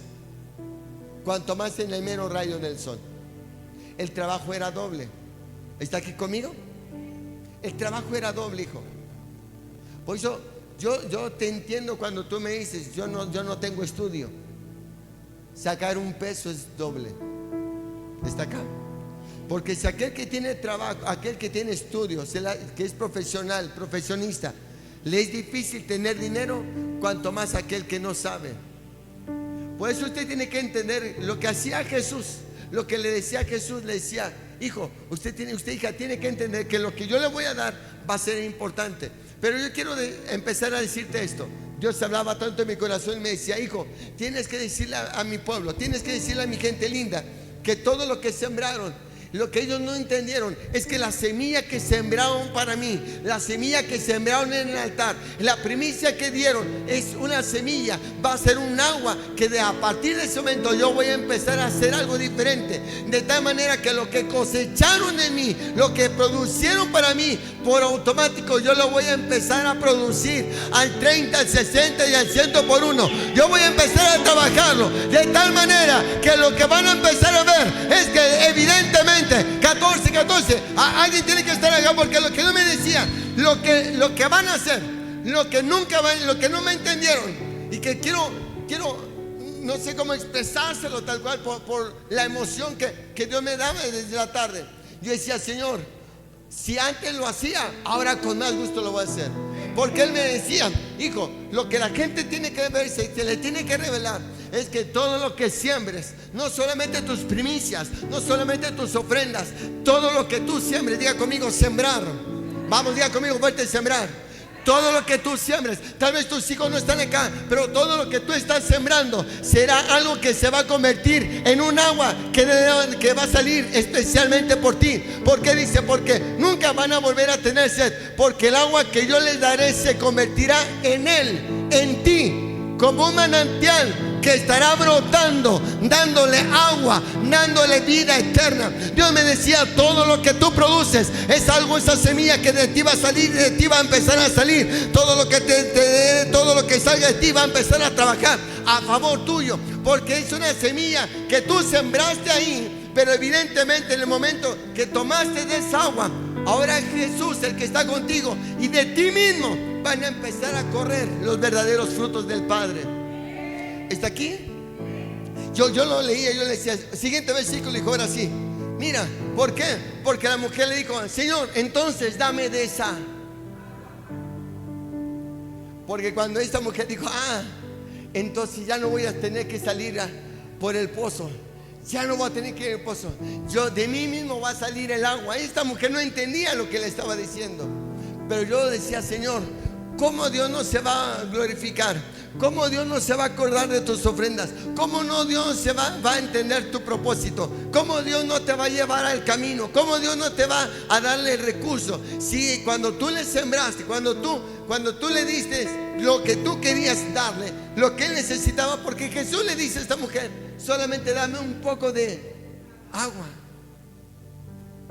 cuanto más en el mero rayo del sol. El trabajo era doble. ¿Está aquí conmigo? El trabajo era doble, hijo. Por eso yo te entiendo cuando tú me dices: yo no tengo estudio. Sacar un peso es doble. ¿Está acá? Porque si aquel que tiene trabajo, aquel que tiene estudios, que es profesionista, le es difícil tener dinero, cuanto más aquel que no sabe. Por eso usted tiene que entender lo que hacía Jesús, lo que le decía Jesús. Le decía: hijo, usted hija, tiene que entender que lo que yo le voy a dar va a ser importante. Pero yo quiero empezar a decirte esto. Dios hablaba tanto en mi corazón y me decía: hijo, tienes que decirle a mi pueblo, tienes que decirle a mi gente linda, que todo lo que sembraron Lo que ellos no entendieron es que la semilla que sembraron para mí, la semilla que sembraron en el altar, la primicia que dieron es una semilla, va a ser un agua que a partir de ese momento yo voy a empezar a hacer algo diferente. De tal manera que lo que cosecharon en mí, lo que producieron para mí, por automático yo lo voy a empezar a producir al 30, al 60 y al 100 por uno. Yo voy a empezar a trabajarlo de tal manera que lo que van a empezar a ver es que evidentemente 14, alguien tiene que estar acá, porque lo que no me decían, lo que van a hacer, lo que no me entendieron, y que quiero no sé cómo expresárselo tal cual por la emoción que Dios me daba desde la tarde. Yo decía, Señor, si antes lo hacía, ahora con más gusto lo voy a hacer. Porque Él me decía, hijo, lo que la gente tiene que ver, se le tiene que revelar, es que todo lo que siembres, no solamente tus primicias, no solamente tus ofrendas, todo lo que tú siembres, diga conmigo, sembrar. Vamos, diga conmigo fuerte, sembrar. Todo lo que tú siembres, tal vez tus hijos no están acá, pero todo lo que tú estás sembrando será algo que se va a convertir en un agua que va a salir especialmente por ti. ¿Por qué dice? Porque nunca van a volver a tener sed, porque el agua que yo les daré se convertirá en él, en ti, como un manantial que estará brotando, dándole agua, dándole vida eterna. Dios me decía, todo lo que tú produces es algo, esa semilla que de ti va a salir, de ti va a empezar a salir. Todo lo que todo lo que salga de ti va a empezar a trabajar a favor tuyo, porque es una semilla que tú sembraste ahí. Pero evidentemente en el momento que tomaste de esa agua, ahora es Jesús el que está contigo, y de ti mismo van a empezar a correr los verdaderos frutos del Padre. ¿Está aquí? Yo lo leía, yo le decía, siguiente versículo, dijo ahora sí. Mira, ¿por qué? Porque la mujer le dijo, Señor, entonces dame de esa. Porque cuando esta mujer dijo, entonces ya no voy a tener que salir por el pozo, ya no voy a tener que ir al pozo, yo de mí mismo va a salir el agua. Esta mujer no entendía lo que le estaba diciendo, pero yo decía, Señor, ¿cómo Dios no se va a glorificar? ¿Cómo Dios no se va a acordar de tus ofrendas? ¿Cómo no Dios se va a entender tu propósito? ¿Cómo Dios no te va a llevar al camino? ¿Cómo Dios no te va a darle el recurso? Si cuando tú le sembraste, cuando tú le diste lo que tú querías darle, lo que él necesitaba, porque Jesús le dice a esta mujer, solamente dame un poco de agua.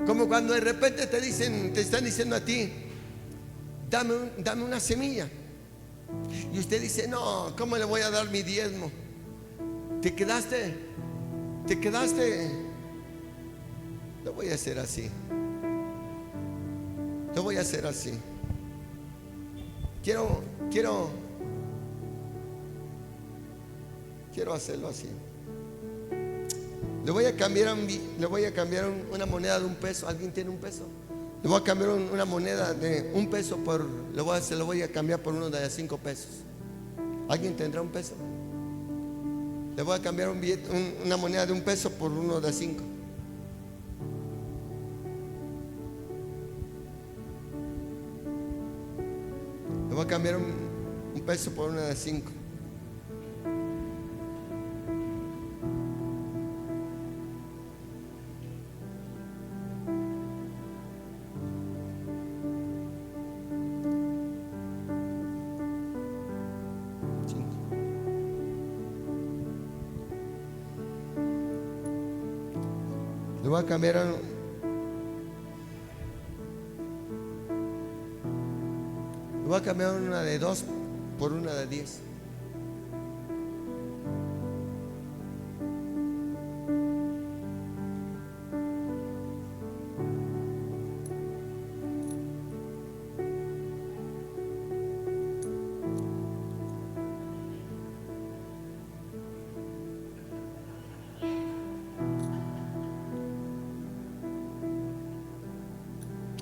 Como cuando de repente te están diciendo a ti, dame una semilla. Y usted dice, no, ¿cómo le voy a dar mi diezmo? Te quedaste. Lo voy a hacer así. Lo voy a hacer así. Quiero hacerlo así. Le voy a cambiar una moneda de $1. ¿Alguien tiene $1? Le voy a cambiar una moneda de $1 se lo voy a cambiar por uno de $5. ¿Alguien tendrá $1? Le voy a cambiar una moneda de $1 por uno de 5. Le voy a cambiar $1 por una de 5. Le voy a cambiar una de 2 por una de 10.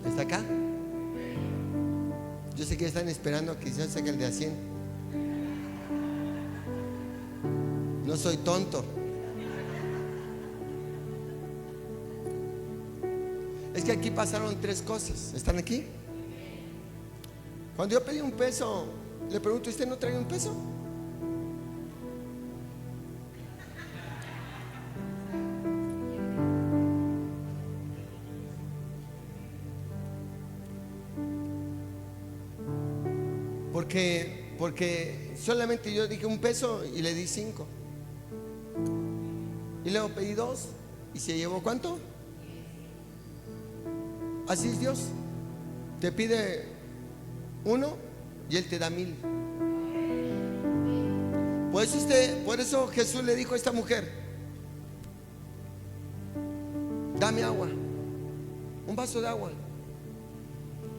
¿Está acá? Yo sé que están esperando que quizás saque el de a 100. No soy tonto. Es que aquí pasaron 3 cosas. ¿Están aquí? Cuando yo pedí $1, le pregunto, ¿usted no trae $1? Porque solamente yo dije 1 peso y le di 5. Y luego pedí 2 y se llevó ¿cuánto? Así es Dios. Te pide 1 y Él te da 1000. Por eso Jesús le dijo a esta mujer: dame agua, un vaso de agua.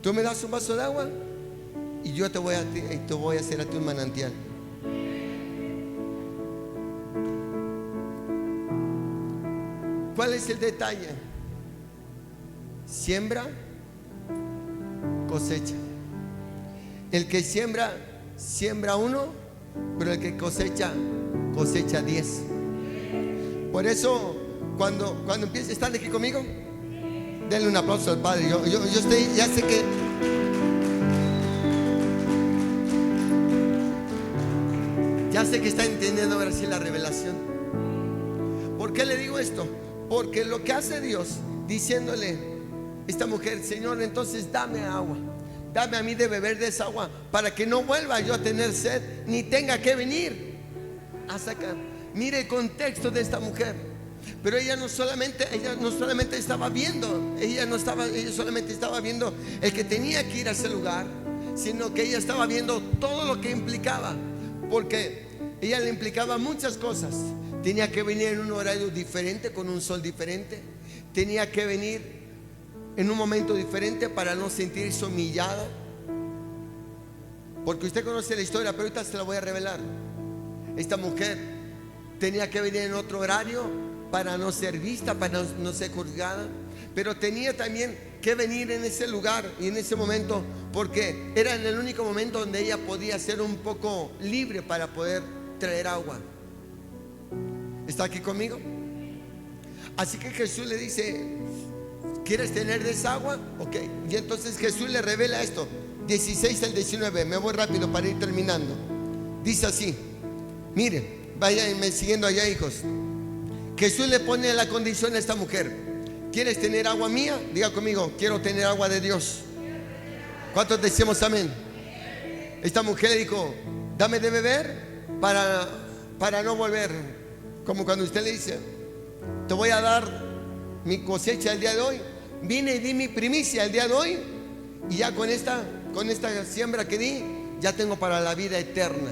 Tú me das un vaso de agua y yo te voy a hacer a ti un manantial. ¿Cuál es el detalle? Siembra, cosecha. El que siembra, siembra 1, pero el que cosecha, cosecha 10. Por eso, cuando empiece, ¿están aquí conmigo? Denle un aplauso al Padre. Yo estoy, ya sé que está entendiendo ahora sí la revelación. ¿Por qué le digo esto? Porque lo que hace Dios, diciéndole esta mujer: Señor, entonces dame agua, dame a mí de beber de esa agua, para que no vuelva yo a tener sed, ni tenga que venir a sacar. Mire el contexto de esta mujer. Pero ella no solamente estaba viendo, ella solamente estaba viendo el que tenía que ir a ese lugar, sino que ella estaba viendo todo lo que implicaba, porque ella le implicaba muchas cosas. Tenía que venir en un horario diferente, con un sol diferente. Tenía que venir en un momento diferente para no sentirse humillada, porque usted conoce la historia, pero ahorita se la voy a revelar. Esta mujer tenía que venir en otro horario para no ser vista, para no ser juzgada, pero tenía también que venir en ese lugar y en ese momento, porque era en el único momento donde ella podía ser un poco libre para poder traer agua. ¿Está aquí conmigo? Así que Jesús le dice: ¿quieres tener de esa agua? Ok. Y entonces Jesús le revela esto, 16 al 19. Me voy rápido para ir terminando. Dice así, mire, vayan siguiendo allá, hijos. Jesús le pone la condición a esta mujer: ¿quieres tener agua mía? Diga conmigo: quiero tener agua de Dios. ¿Cuántos decimos amén? Esta mujer le dijo: dame de beber para no volver. Como cuando usted le dice: te voy a dar mi cosecha el día de hoy. Vine y di mi primicia el día de hoy, y ya con esta siembra que di, ya tengo para la vida eterna.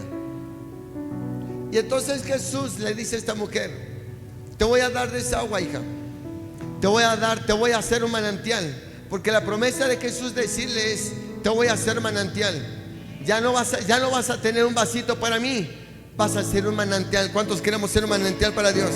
Y entonces Jesús le dice a esta mujer: te voy a dar de esa agua, hija. Te voy a hacer un manantial. Porque la promesa de Jesús decirle es: te voy a hacer manantial. Ya no vas a tener un vasito para mí, vas a ser un manantial. ¿Cuántos queremos ser un manantial para Dios?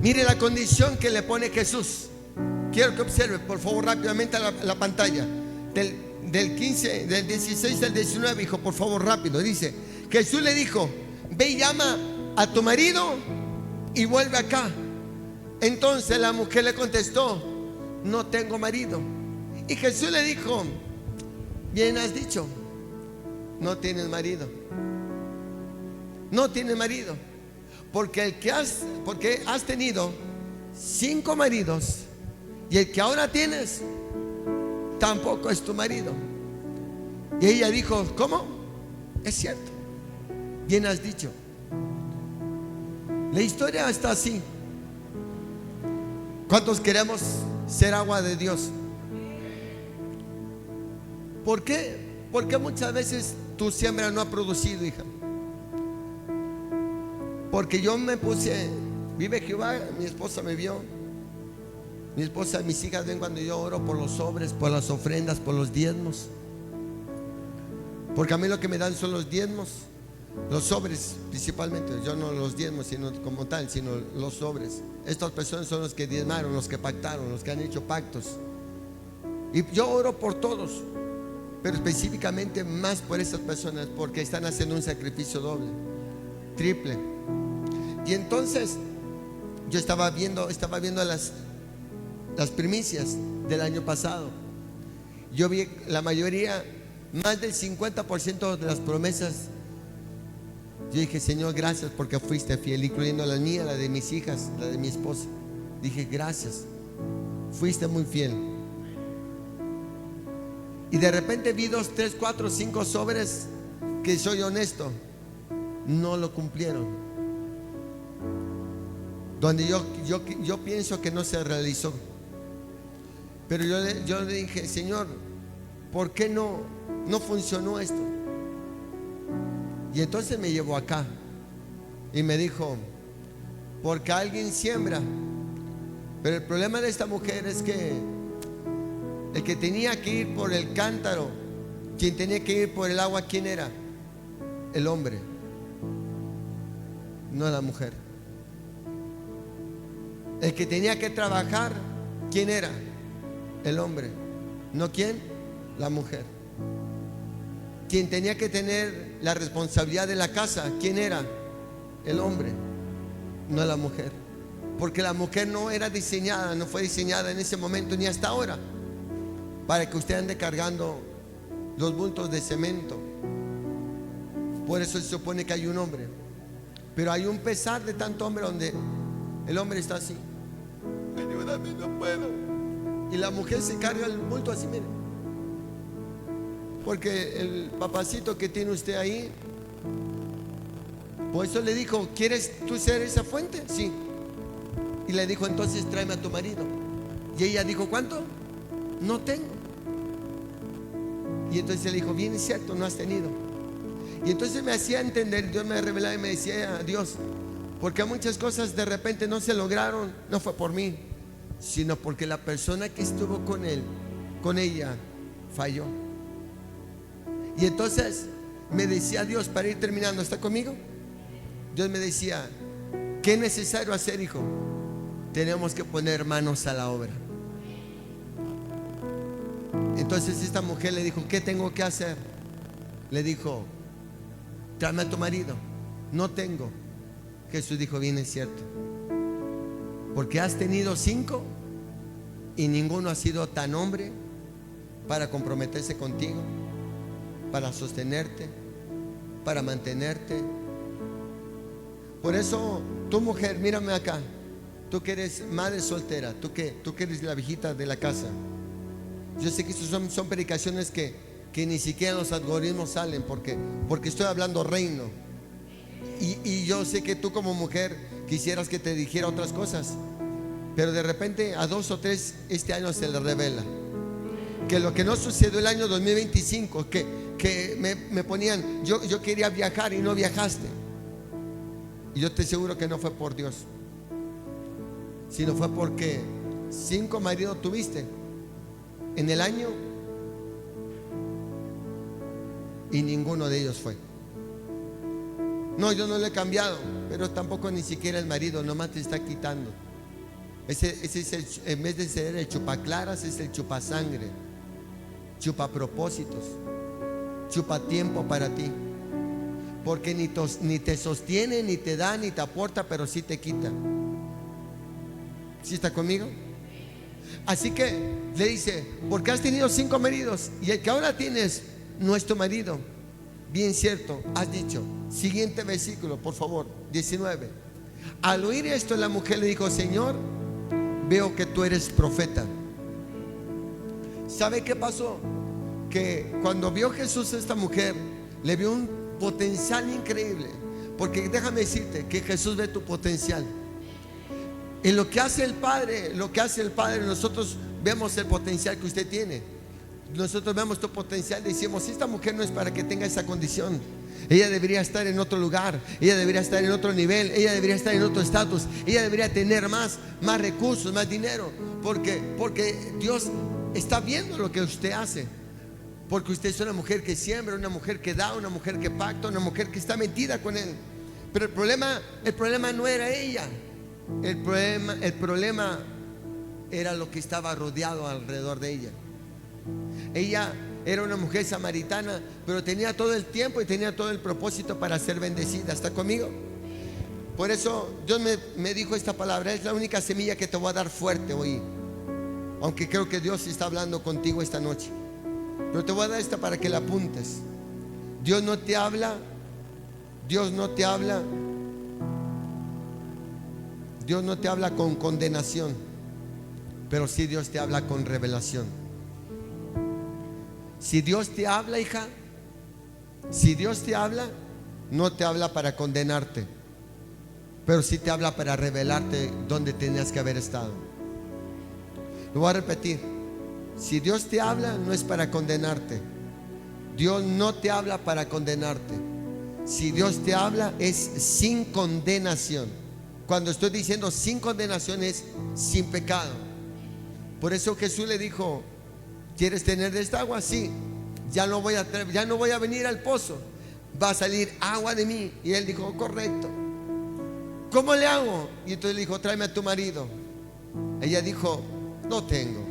Mire la condición que le pone Jesús. Quiero que observe, por favor, rápidamente a la pantalla. Del 16 al 19, hijo, por favor, rápido. Dice: Jesús le dijo: ve y llama a tu marido y vuelve acá. Entonces la mujer le contestó: no tengo marido. Y Jesús le dijo: bien has dicho, no tienes marido. No tienes marido. Porque has tenido 5 maridos, y el que ahora tienes tampoco es tu marido. Y ella dijo: ¿cómo? Es cierto, bien has dicho. La historia está así. ¿Cuántos queremos ser agua de Dios? ¿Por qué? Porque muchas veces tu siembra no ha producido, hija. Porque yo me puse, vive Jehová, mi esposa me vio. Mi esposa, mis hijas ven cuando yo oro por los sobres, por las ofrendas, por los diezmos. Porque a mí lo que me dan son los diezmos, los sobres principalmente. Yo no los diezmos sino como tal, sino los sobres. Estas personas son los que diezmaron, los que pactaron, los que han hecho pactos. Y yo oro por todos, pero específicamente más por esas personas, porque están haciendo un sacrificio doble, triple. Y entonces yo estaba viendo las primicias del año pasado. Yo vi la mayoría, más del 50% de las promesas Yo dije, Señor, gracias porque fuiste fiel, incluyendo la mía, la de mis hijas, la de mi esposa. Dije, gracias, fuiste muy fiel. Y de repente vi 2, 3, 4, 5 sobres que, soy honesto, no lo cumplieron. Donde yo pienso que no se realizó. Pero yo le dije, Señor, ¿por qué no funcionó esto? Y entonces me llevó acá y me dijo, porque alguien siembra. Pero el problema de esta mujer es que el que tenía que ir por el cántaro, quien tenía que ir por el agua, ¿quién era? El hombre, no la mujer. El que tenía que trabajar, ¿quién era? El hombre. ¿No quién? La mujer. Quien tenía que tener la responsabilidad de la casa, ¿quién era? El hombre, no la mujer. Porque la mujer no era diseñada, no fue diseñada en ese momento ni hasta ahora para que usted ande cargando los bultos de cemento. Por eso se supone que hay un hombre. Pero hay un pesar de tanto hombre donde el hombre está así, ayúdame, no puedo. Y la mujer se carga el bulto así, mire. Porque el papacito que tiene usted ahí, por eso le dijo, ¿quieres tú ser esa fuente? Sí. Y le dijo, entonces tráeme a tu marido. Y ella dijo, ¿cuánto? No tengo. Y entonces le dijo, bien es cierto, no has tenido. Y entonces me hacía entender, Dios me revelaba y me decía, Dios, porque muchas cosas de repente no se lograron, no fue por mí, sino porque la persona que estuvo con él, con ella, falló. Y entonces me decía Dios, para ir terminando, ¿está conmigo? Dios me decía, ¿qué es necesario hacer, hijo? Tenemos que poner manos a la obra. Entonces esta mujer le dijo, ¿qué tengo que hacer? Le dijo, tráeme a tu marido. No tengo. Jesús dijo, bien es cierto, porque has tenido 5 y ninguno ha sido tan hombre para comprometerse contigo, para sostenerte, para mantenerte. Por eso, tu mujer, mírame acá, tú que eres madre soltera, tú que eres la viejita de la casa. Yo sé que estas son predicaciones que ni siquiera los algoritmos salen, porque estoy hablando reino. Y yo sé que tú como mujer quisieras que te dijera otras cosas, pero de repente a 2 o 3 este año se les revela que lo que no sucedió el año 2025, que me ponían, yo quería viajar y no viajaste. Y yo te aseguro que no fue por Dios, sino fue porque 5 maridos tuviste en el año y ninguno de ellos fue. No, yo no lo he cambiado, pero tampoco ni siquiera el marido, nomás te está quitando. Ese es en vez de ser el chupaclaras, es el chupasangre, chupapropósitos, chupatiempo para ti. Porque ni te sostiene, ni te da, ni te aporta, pero sí te quita. ¿Sí está conmigo? Así que le dice, porque has tenido 5 maridos y el que ahora tienes no es tu marido. Bien cierto, has dicho. Siguiente versículo, por favor, 19. Al oír esto, la mujer le dijo, Señor, veo que tú eres profeta. ¿Sabe qué pasó? Que cuando vio Jesús a esta mujer, le vio un potencial increíble. Porque déjame decirte que Jesús ve tu potencial. En lo que hace el Padre, nosotros vemos el potencial que usted tiene. Nosotros vemos tu potencial y decimos, esta mujer no es para que tenga esa condición. Ella debería estar en otro lugar, ella debería estar en otro nivel, ella debería estar en otro estatus, ella debería tener más recursos, más dinero, porque Dios está viendo lo que usted hace. Porque usted es una mujer que siembra, una mujer que da, una mujer que pacta, una mujer que está metida con Él. Pero el problema no era ella. El problema era lo que estaba rodeado alrededor de ella. Ella era una mujer samaritana, pero tenía todo el tiempo y tenía todo el propósito para ser bendecida. ¿Está conmigo? Por eso Dios me dijo esta palabra. Es la única semilla que te voy a dar fuerte hoy. Aunque creo que Dios está hablando contigo esta noche, pero te voy a dar esta para que la apuntes. Dios no te habla Dios no te habla, Dios no te habla con condenación, pero sí Dios te habla con revelación. Si Dios te habla, hija, si Dios te habla, no te habla para condenarte, pero sí te habla para revelarte dónde tenías que haber estado. Lo voy a repetir. Si Dios te habla, no es para condenarte. Dios no te habla para condenarte. Si Dios te habla, es sin condenación. Cuando estoy diciendo sin condenación, es sin pecado. Por eso Jesús le dijo: ¿quieres tener de esta agua? Sí. Ya no voy a venir al pozo, va a salir agua de mí. Y él dijo: correcto. ¿Cómo le hago? Y entonces le dijo: tráeme a tu marido. Ella dijo: no tengo.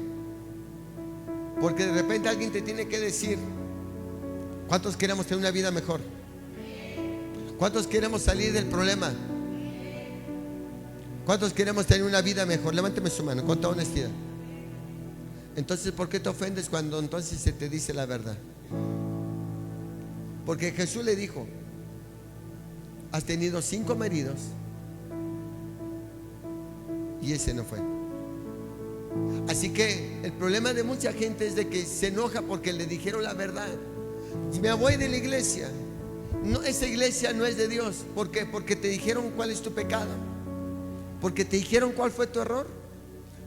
Porque de repente alguien te tiene que decir. ¿Cuántos queremos tener una vida mejor? ¿Cuántos queremos salir del problema? ¿Cuántos queremos tener una vida mejor? Levánteme su mano con toda honestidad. Entonces, ¿por qué te ofendes cuando entonces se te dice la verdad? Porque Jesús le dijo: has tenido 5 maridos y ese no fue. Así que el problema de mucha gente es de que se enoja porque le dijeron la verdad. Me voy de la iglesia. No, esa iglesia no es de Dios. ¿Por qué? Porque te dijeron cuál es tu pecado, porque te dijeron cuál fue tu error,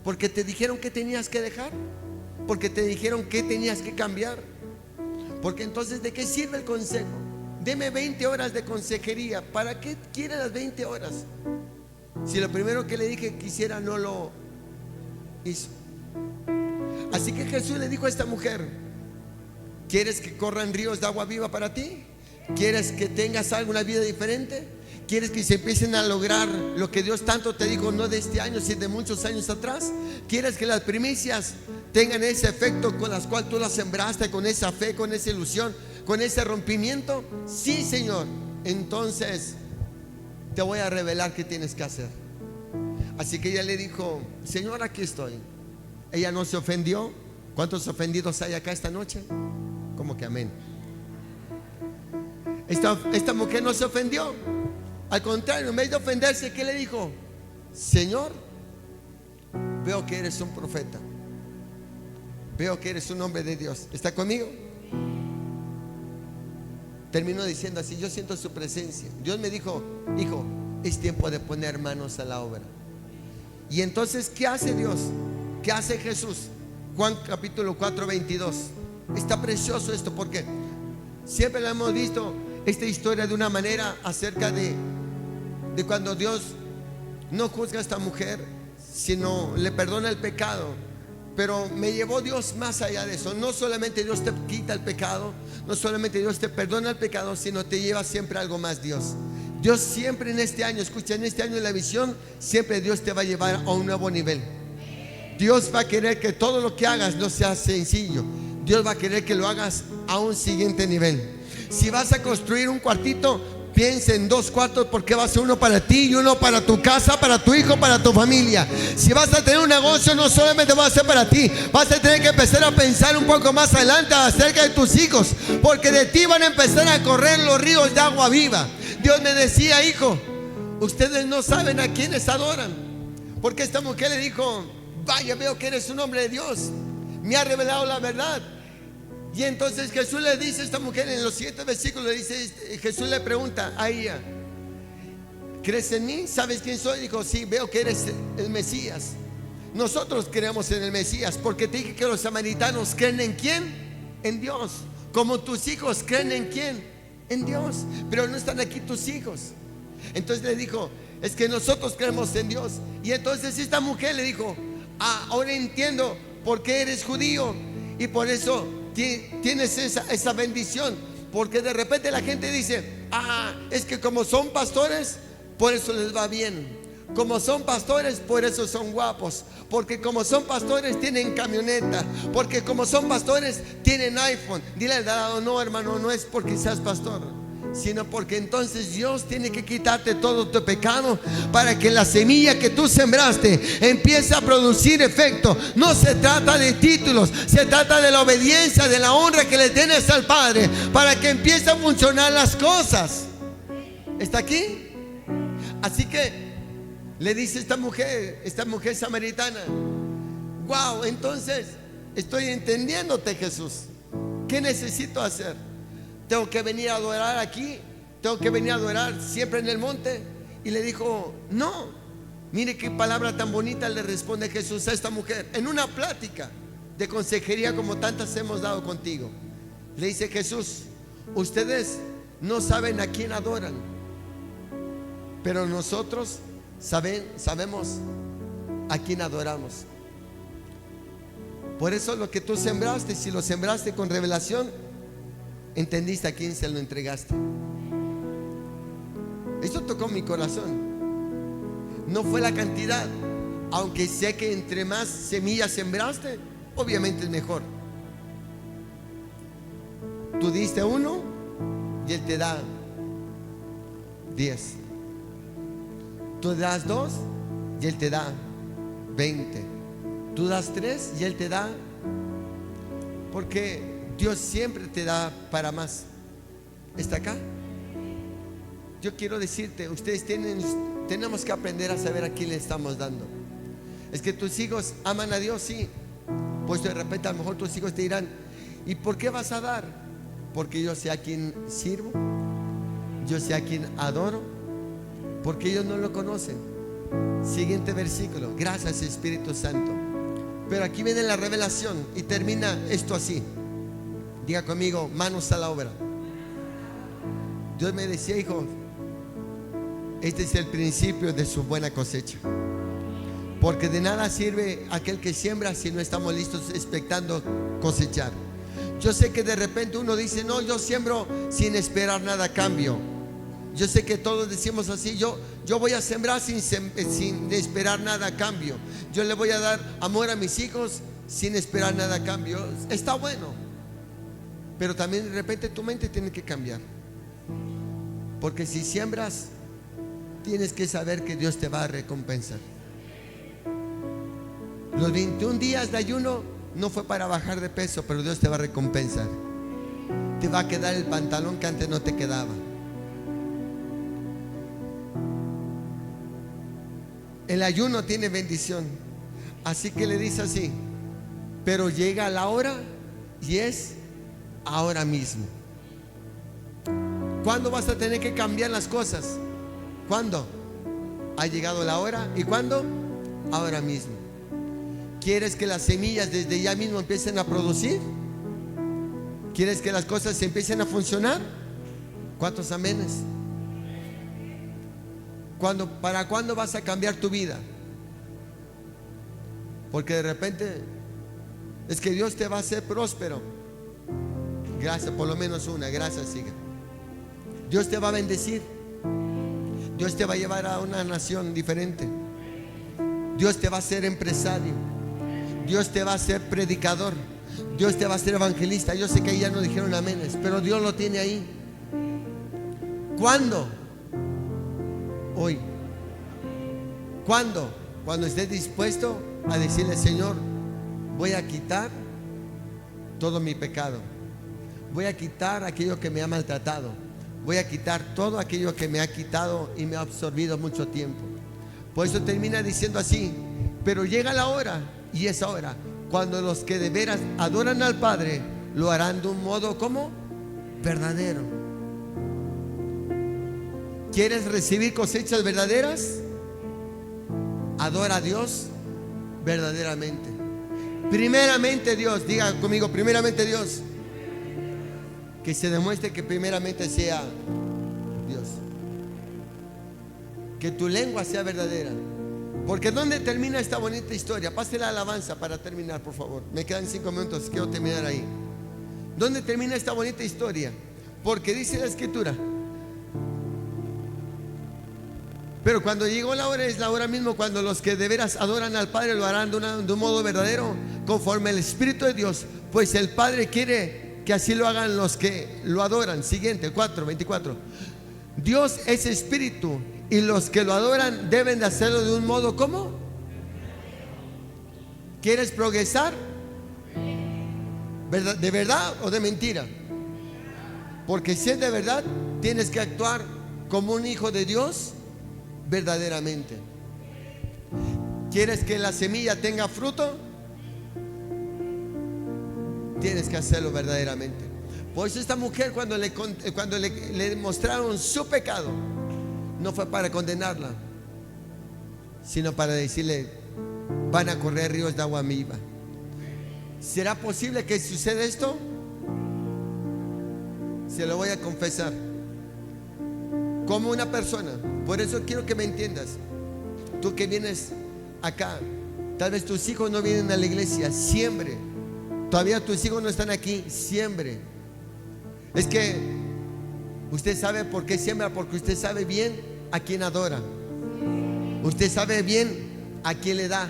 porque te dijeron qué tenías que dejar, porque te dijeron qué tenías que cambiar. Porque entonces, ¿de qué sirve el consejo? Deme 20 horas de consejería. ¿Para qué quiere las 20 horas? Si lo primero que le dije que hiciera no lo hizo. Así que Jesús le dijo a esta mujer: ¿quieres que corran ríos de agua viva para ti? ¿Quieres que tengas alguna vida diferente? ¿Quieres que se empiecen a lograr lo que Dios tanto te dijo, no de este año, sino de muchos años atrás? ¿Quieres que las primicias tengan ese efecto con las cuales tú las sembraste, con esa fe, con esa ilusión, con ese rompimiento? Sí, Señor. Entonces te voy a revelar qué tienes que hacer. Así que ella le dijo: Señor, aquí estoy. Ella no se ofendió. ¿Cuántos ofendidos hay acá esta noche? ¿Cómo que amén? Esta mujer no se ofendió. Al contrario, en vez de ofenderse, ¿qué le dijo? Señor, veo que eres un profeta, veo que eres un hombre de Dios. ¿Está conmigo? Terminó diciendo así: yo siento su presencia. Dios me dijo: hijo, es tiempo de poner manos a la obra. Y entonces, ¿qué hace Dios? ¿Qué hace Jesús? Juan capítulo 4, 22. Está precioso esto, porque siempre lo hemos visto esta historia de una manera acerca de cuando Dios no juzga a esta mujer, sino le perdona el pecado. Pero me llevó Dios más allá de eso. No solamente Dios te quita el pecado, no solamente Dios te perdona el pecado, sino te lleva siempre algo más. Dios siempre en este año, escucha, en este año de la visión, siempre Dios te va a llevar a un nuevo nivel. Dios va a querer que todo lo que hagas no sea sencillo. Dios va a querer que lo hagas a un siguiente nivel. Si vas a construir un cuartito, piensa en 2 cuartos, porque va a ser uno para ti y uno para tu casa, para tu hijo, para tu familia. Si vas a tener un negocio, no solamente va a ser para ti, vas a tener que empezar a pensar un poco más adelante acerca de tus hijos, porque de ti van a empezar a correr los ríos de agua viva. Dios me decía: hijo, ustedes no saben a quiénes adoran. Porque esta mujer le dijo: vaya, veo que eres un hombre de Dios, me ha revelado la verdad. Y entonces Jesús le dice a esta mujer, en los 7 versículos le dice, Jesús le pregunta a ella: ¿crees en mí? ¿Sabes quién soy? Dijo: sí, veo que eres el Mesías. Nosotros creemos en el Mesías, porque te dije que los samaritanos creen en quién, en Dios, como tus hijos creen en quién, en Dios. Pero no están aquí tus hijos. Entonces le dijo: es que nosotros creemos en Dios. Y entonces esta mujer le dijo: ahora entiendo por qué eres judío y por eso tienes esa bendición. Porque de repente la gente dice: es que como son pastores, por eso les va bien. Como son pastores, por eso son guapos. Porque como son pastores, tienen camioneta. Porque como son pastores, tienen iPhone. Dile al lado: no, hermano, no es porque seas pastor, sino porque entonces Dios tiene que quitarte todo tu pecado, para que la semilla que tú sembraste empiece a producir efecto. No se trata de títulos, se trata de la obediencia, de la honra que le tienes al Padre, para que empiece a funcionar las cosas. ¿Está aquí? Así que le dice esta mujer samaritana: wow, entonces estoy entendiéndote, Jesús. ¿Qué necesito hacer? ¿Tengo que venir a adorar aquí? ¿Tengo que venir a adorar siempre en el monte? Y le dijo: no. Mire qué palabra tan bonita le responde Jesús a esta mujer en una plática de consejería como tantas hemos dado contigo. Le dice Jesús: ustedes no saben a quién adoran, pero nosotros sabemos a quién adoramos. Por eso lo que tú sembraste, si lo sembraste con revelación, entendiste a quién se lo entregaste. Esto tocó mi corazón. No fue la cantidad, aunque sé que entre más semillas sembraste, obviamente es mejor. Tú diste 1 y Él te da 10. Tú das 2 y Él te da 20. Tú das 3 y Él te da, porque Dios siempre te da para más. ¿Está acá? Yo quiero decirte, tenemos que aprender a saber a quién le estamos dando. Es que tus hijos aman a Dios, sí. Pues de repente a lo mejor tus hijos te dirán: ¿y por qué vas a dar? Porque yo sé a quién sirvo, yo sé a quién adoro, porque ellos no lo conocen. Siguiente versículo. Gracias, Espíritu Santo. Pero aquí viene la revelación y termina esto así. Diga conmigo: manos a la obra. Dios me decía: hijo, este es el principio de su buena cosecha. Porque de nada sirve aquel que siembra si no estamos listos expectando cosechar. Yo sé que de repente uno dice: no, yo siembro sin esperar nada a cambio. Yo sé que todos decimos así: yo voy a sembrar sin esperar nada a cambio. Yo le voy a dar amor a mis hijos sin esperar nada a cambio. Está bueno, pero también de repente tu mente tiene que cambiar. Porque si siembras, tienes que saber que Dios te va a recompensar. Los 21 días de ayuno no fue para bajar de peso, pero Dios te va a recompensar. Te va a quedar el pantalón que antes no te quedaba. El ayuno tiene bendición. Así que le dice así: pero llega la hora y es ahora mismo. ¿Cuándo vas a tener que cambiar las cosas? ¿Cuándo? Ha llegado la hora. ¿Y cuándo? Ahora mismo. ¿Quieres que las semillas desde ya mismo empiecen a producir? ¿Quieres que las cosas empiecen a funcionar? ¿Cuántos amenes? ¿Para cuándo vas a cambiar tu vida? Porque de repente es que Dios te va a hacer próspero. Gracias, por lo menos una. Gracias, hija. Dios te va a bendecir. Dios te va a llevar a una nación diferente. Dios te va a hacer empresario. Dios te va a hacer predicador. Dios te va a hacer evangelista. Yo sé que ahí ya no dijeron aménes, pero Dios lo tiene ahí. ¿Cuándo? Hoy. ¿Cuándo? Cuando estés dispuesto a decirle: Señor, voy a quitar todo mi pecado. Voy a quitar aquello que me ha maltratado. Voy a quitar todo aquello que me ha quitado y me ha absorbido mucho tiempo. Por eso termina diciendo así: pero llega la hora, y es ahora, cuando los que de veras adoran al Padre lo harán de un modo como verdadero. ¿Quieres recibir cosechas verdaderas? Adora a Dios verdaderamente. Primeramente Dios. Diga conmigo: primeramente Dios. Que se demuestre que primeramente sea Dios. Que tu lengua sea verdadera. Porque ¿dónde termina esta bonita historia? Pase la alabanza para terminar, por favor. Me quedan 5 minutos, quiero terminar ahí. ¿Dónde termina esta bonita historia? Porque dice la Escritura: pero cuando llegó la hora, es la hora mismo, cuando los que de veras adoran al Padre lo harán de un modo verdadero, conforme el Espíritu de Dios, pues el Padre quiere que así lo hagan los que lo adoran. Siguiente, 4:24. Dios es Espíritu, y los que lo adoran deben de hacerlo de un modo ¿cómo? ¿Quieres progresar? ¿De verdad o de mentira? Porque si es de verdad, tienes que actuar como un hijo de Dios verdaderamente. ¿Quieres que la semilla tenga fruto? Tienes que hacerlo verdaderamente. Por eso esta mujer, cuando le mostraron su pecado, no fue para condenarla, sino para decirle: van a correr ríos de agua viva. ¿Será posible que suceda esto? Se lo voy a confesar. Como una persona. Por eso quiero que me entiendas. Tú que vienes acá, tal vez tus hijos no vienen a la iglesia. Siembre. Todavía tus hijos no están aquí. Siembre. Es que usted sabe por qué siembra, porque usted sabe bien a quién adora. Usted sabe bien a quién le da.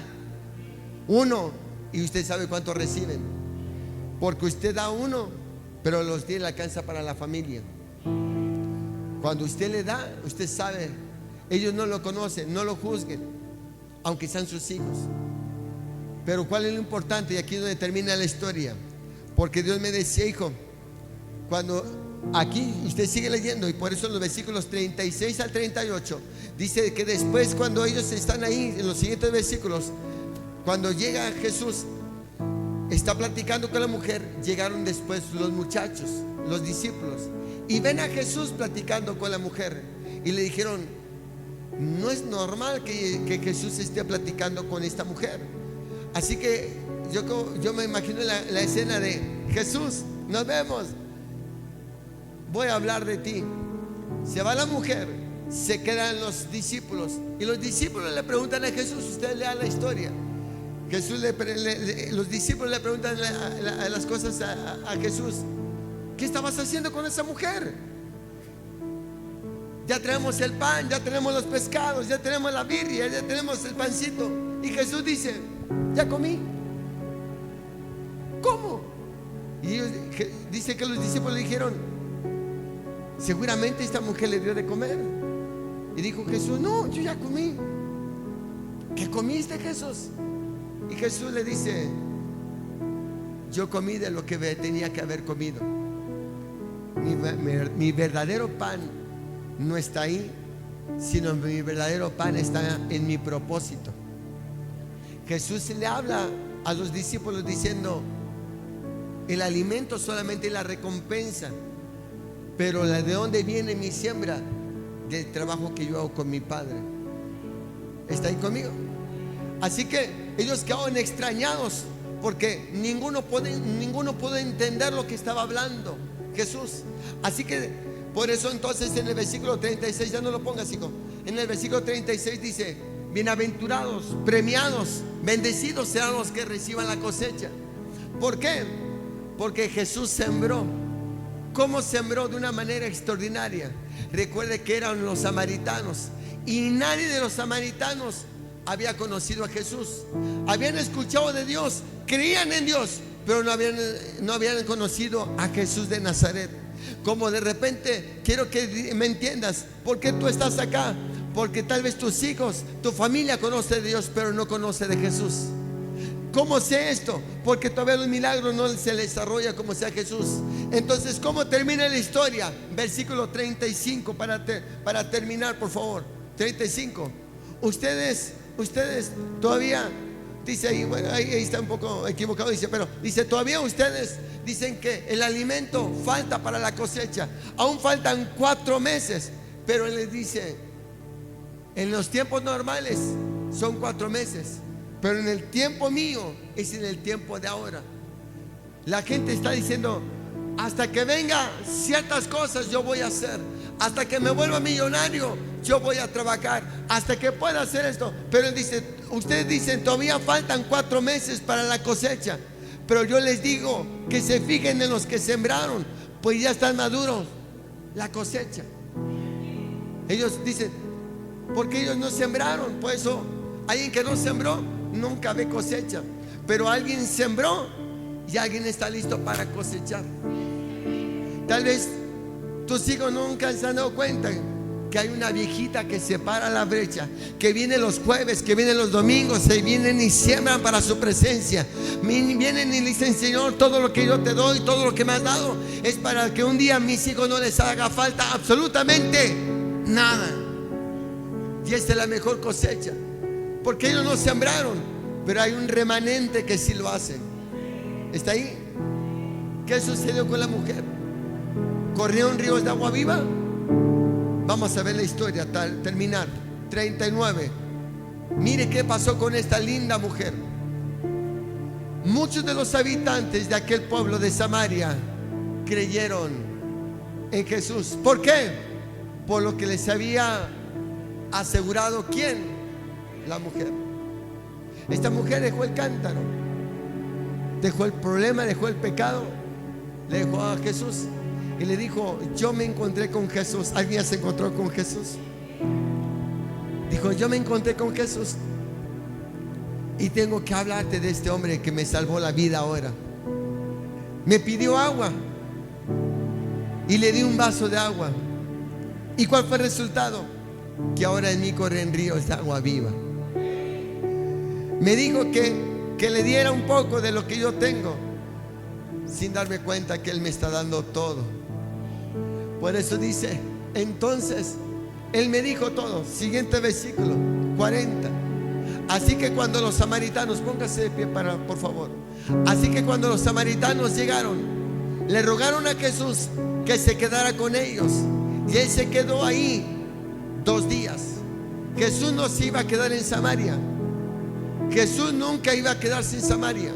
Uno, y usted sabe cuánto reciben. Porque usted da uno, pero los 10 le alcanza para la familia. Cuando usted le da, usted sabe. Ellos no lo conocen, no lo juzguen, aunque sean sus hijos. Pero ¿cuál es lo importante? Y aquí es donde termina la historia. Porque Dios me decía: hijo, cuando aquí usted sigue leyendo, y por eso en los versículos 36 al 38 dice que después, cuando ellos están ahí, en los siguientes versículos, cuando llega Jesús, está platicando con la mujer. Llegaron después los muchachos, los discípulos, y ven a Jesús platicando con la mujer, y le dijeron: no es normal que Jesús esté platicando con esta mujer. Así que yo me imagino la escena de: Jesús, nos vemos, voy a hablar de ti. Se va la mujer, se quedan los discípulos, y los discípulos le preguntan a Jesús. Usted lea la historia. Los discípulos le preguntan las cosas a Jesús: ¿qué estabas haciendo con esa mujer? Ya tenemos el pan, ya tenemos los pescados, ya tenemos la birria, ya tenemos el pancito. Y Jesús dice: ya comí. ¿Cómo? Y ellos, dice que los discípulos le dijeron: seguramente esta mujer le dio de comer. Y dijo Jesús: no, yo ya comí. ¿Qué comiste, Jesús? Y Jesús le dice: yo comí de lo que tenía que haber comido. Mi verdadero pan no está ahí, sino mi verdadero pan está en mi propósito. Jesús le habla a los discípulos diciendo: el alimento solamente es la recompensa, pero ¿de dónde viene mi siembra? Del trabajo que yo hago con mi Padre. ¿Está ahí conmigo? Así que ellos quedaron extrañados, porque ninguno puede entender lo que estaba hablando Jesús. Así que por eso entonces en el versículo 36, ya no lo pongas, hijo. En el versículo 36 dice: bienaventurados, premiados, bendecidos serán los que reciban la cosecha. ¿Por qué? Porque Jesús sembró. ¿Cómo sembró? De una manera extraordinaria. Recuerde que eran los samaritanos, y nadie de los samaritanos había conocido a Jesús. Habían escuchado de Dios, creían en Dios, pero no habían conocido a Jesús de Nazaret. Como de repente, quiero que me entiendas, ¿por qué tú estás acá? Porque tal vez tus hijos, tu familia conoce de Dios, pero no conoce de Jesús. ¿Cómo sé esto? Porque todavía los milagros no se les desarrolla como sea Jesús. Entonces, ¿cómo termina la historia? Versículo 35 para terminar, por favor. 35. Ustedes todavía, dice ahí, bueno, ahí está un poco equivocado, dice, todavía ustedes dicen que el alimento falta para la cosecha. Aún faltan 4 meses. Pero Él les dice: en los tiempos normales son 4 meses, pero en el tiempo mío es en el tiempo de ahora. La gente está diciendo: hasta que venga ciertas cosas yo voy a hacer, hasta que me vuelva millonario yo voy a trabajar, hasta que pueda hacer esto. Pero Él dice: ustedes dicen todavía faltan 4 meses para la cosecha, pero yo les digo que se fijen en los que sembraron, pues ya están maduros la cosecha. Ellos dicen: porque ellos no sembraron. Por eso alguien que no sembró nunca ve cosecha, pero alguien sembró y alguien está listo para cosechar. Tal vez tus hijos nunca se han dado cuenta que hay una viejita que separa la brecha, que viene los jueves, que viene los domingos, se vienen y siembran para su presencia. Vienen y dicen: Señor, todo lo que yo te doy, todo lo que me has dado, es para que un día a mis hijos no les haga falta absolutamente nada. Y esta es la mejor cosecha, porque ellos no sembraron, pero hay un remanente que sí lo hace. ¿Está ahí? ¿Qué sucedió con la mujer? ¿Corrieron ríos de agua viva? Vamos a ver la historia, terminar. 39. Mire qué pasó con esta linda mujer. Muchos de los habitantes de aquel pueblo de Samaria creyeron en Jesús. ¿Por qué? Por lo que les había asegurado. ¿Quién? La mujer. Esta mujer dejó el cántaro, dejó el problema, dejó el pecado, le dejó a Jesús y le dijo: yo me encontré con Jesús. ¿Alguien se encontró con Jesús? Dijo: yo me encontré con Jesús y tengo que hablarte de este hombre que me salvó la vida ahora. Me pidió agua y le di un vaso de agua. ¿Y cuál fue el resultado? Que ahora en mí corren ríos de agua viva. Me dijo que le diera un poco de lo que yo tengo, sin darme cuenta que Él me está dando todo. Por eso dice, entonces Él me dijo todo. Siguiente versículo, 40. Así que cuando los samaritanos, póngase de pie por favor. Así que cuando los samaritanos llegaron, le rogaron a Jesús que se quedara con ellos, y Él se quedó ahí 2 días. Jesús no se iba a quedar en Samaria. Jesús nunca iba a quedarse en Samaria.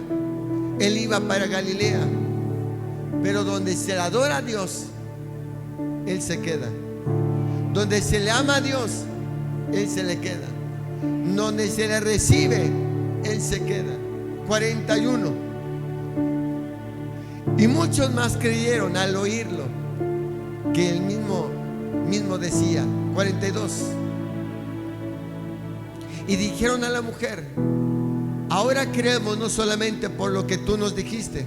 Él iba para Galilea. Pero donde se le adora a Dios, Él se queda. Donde se le ama a Dios, Él se le queda. Donde se le recibe, Él se queda. 41. Y muchos más creyeron al oírlo, que Él mismo decía. 42. Y dijeron a la mujer: ahora creemos no solamente por lo que tú nos dijiste,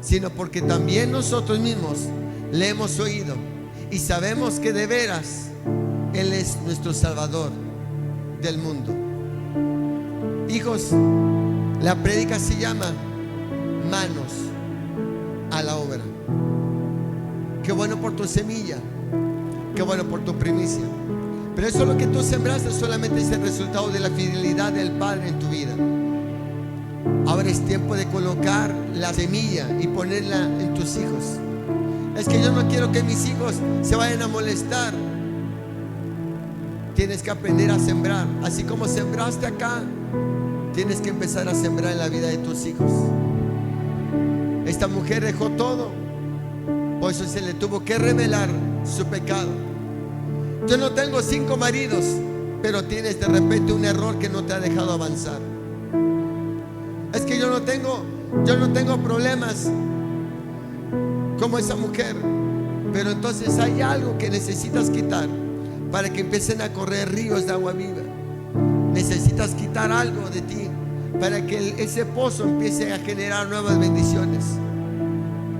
sino porque también nosotros mismos le hemos oído y sabemos que de veras Él es nuestro Salvador del mundo. Hijos, la prédica se llama manos a la obra. Qué bueno por tu semilla, qué bueno por tu primicia. Pero eso, lo que tú sembraste, solamente es el resultado de la fidelidad del Padre en tu vida. Ahora es tiempo de colocar la semilla y ponerla en tus hijos. Es que yo no quiero que mis hijos se vayan a molestar. Tienes que aprender a sembrar. Así como sembraste acá, tienes que empezar a sembrar en la vida de tus hijos. Esta mujer dejó todo, por eso se le tuvo que revelar su pecado. Yo no tengo 5 maridos, pero tienes de repente un error que no te ha dejado avanzar. Es que yo no tengo problemas como esa mujer, pero entonces hay algo que necesitas quitar para que empiecen a correr ríos de agua viva. Necesitas quitar algo de ti para que ese pozo empiece a generar nuevas bendiciones,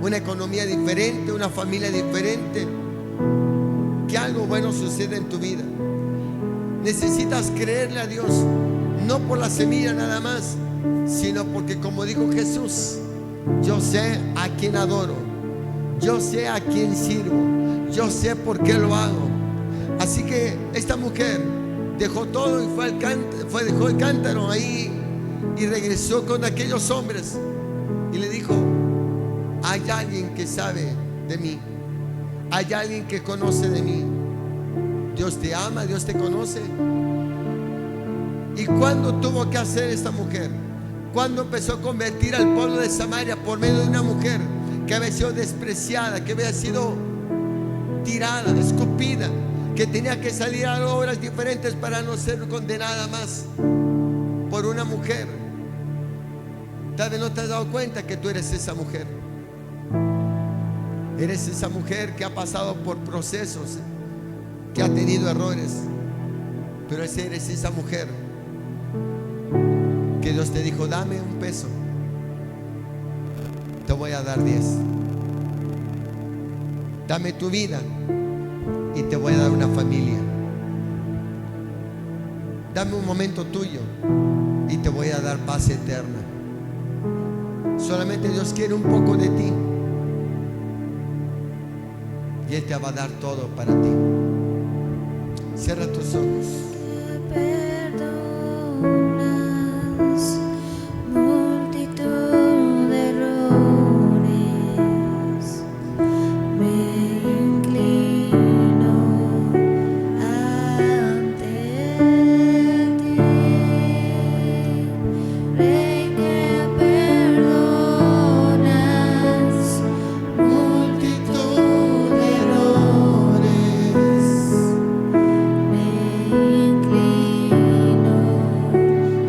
una economía diferente, una familia diferente, que algo bueno suceda en tu vida. Necesitas creerle a Dios, no por la semilla nada más, sino porque, como dijo Jesús, yo sé a quién adoro, yo sé a quién sirvo, yo sé por qué lo hago. Así que esta mujer dejó todo y dejó el cántaro ahí y regresó con aquellos hombres y le dijo: hay alguien que sabe de mí, hay alguien que conoce de mí. Dios te ama, Dios te conoce. ¿Y cuándo tuvo que hacer esta mujer? Cuando empezó a convertir al pueblo de Samaria por medio de una mujer que había sido despreciada, que había sido tirada, escupida, que tenía que salir a obras diferentes para no ser condenada más por una mujer. Tal vez no te has dado cuenta que tú eres esa mujer. Eres esa mujer que ha pasado por procesos, que ha tenido errores, pero eres esa mujer que Dios te dijo: dame un peso, te voy a dar 10. Dame tu vida y te voy a dar una familia. Dame un momento tuyo y te voy a dar paz eterna. Solamente Dios quiere un poco de ti y Él te va a dar todo para ti. Cierra tus ojos. Perdonas multitud de errores, me inclino ante ti, Rey que perdonas multitud de errores, me inclino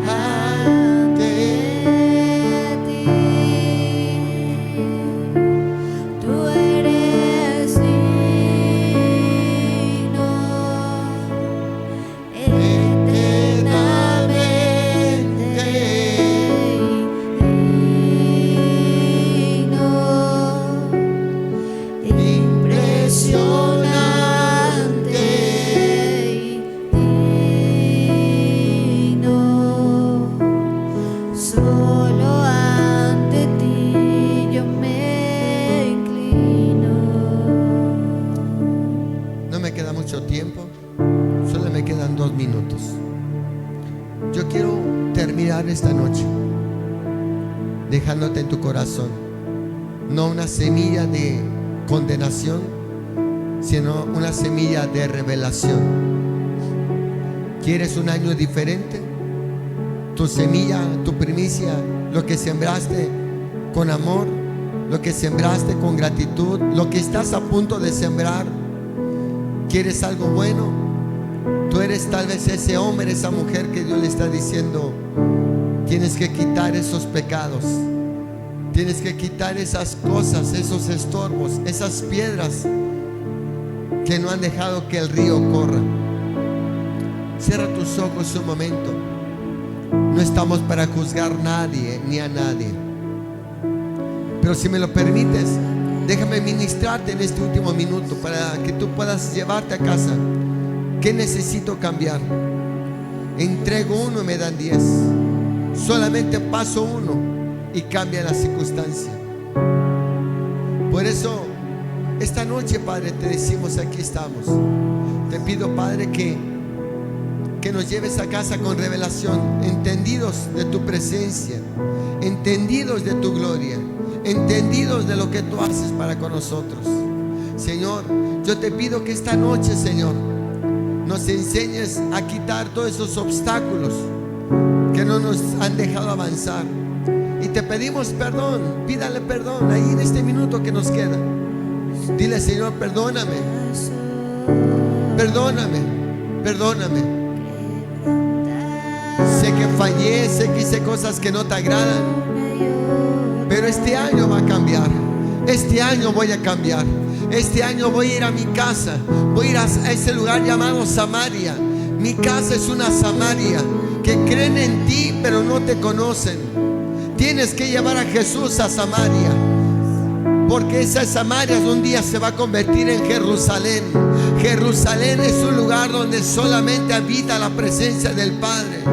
ante ti. Tú eres digno, eternamente digno, impresionante y digno. Solo ante ti yo me inclino. No me queda mucho tiempo, solo me quedan 2 minutos. Yo quiero terminar esta noche dejándote en tu corazón no una semilla de condenación, sino una semilla de revelación. ¿Quieres un año diferente? Tu semilla, tu primicia, lo que sembraste con amor, lo que sembraste con gratitud, lo que estás a punto de sembrar. ¿Quieres algo bueno? Tú eres tal vez ese hombre, esa mujer que Dios le está diciendo: tienes que quitar esos pecados, tienes que quitar esas cosas, esos estorbos, esas piedras que no han dejado que el río corra. Cierra tus ojos un momento. No estamos para juzgar a nadie ni a nadie, pero si me lo permites, déjame ministrarte en este último minuto para que tú puedas llevarte a casa. ¿Qué necesito cambiar? Entrego 1 y me dan 10. Solamente paso 1 y cambia la circunstancia. Por eso esta noche, Padre, te decimos: aquí estamos. Te pido, Padre, que nos lleves a casa con revelación, entendidos de tu presencia, entendidos de tu gloria, entendidos de lo que tú haces para con nosotros. Señor, yo te pido que esta noche, Señor, nos enseñes a quitar todos esos obstáculos que no nos han dejado avanzar. Y te pedimos perdón. Pídale perdón ahí en este minuto que nos queda. Dile: Señor, perdóname, perdóname, perdóname. Sé que fallé, sé que hice cosas que no te agradan, pero este año va a cambiar. Este año voy a cambiar. Este año voy a ir a mi casa. Voy a ir a ese lugar llamado Samaria. Mi casa es una Samaria que creen en ti pero no te conocen. Tienes que llevar a Jesús a Samaria, porque esa Samaria un día se va a convertir en Jerusalén. Jerusalén es un lugar donde solamente habita la presencia del Padre.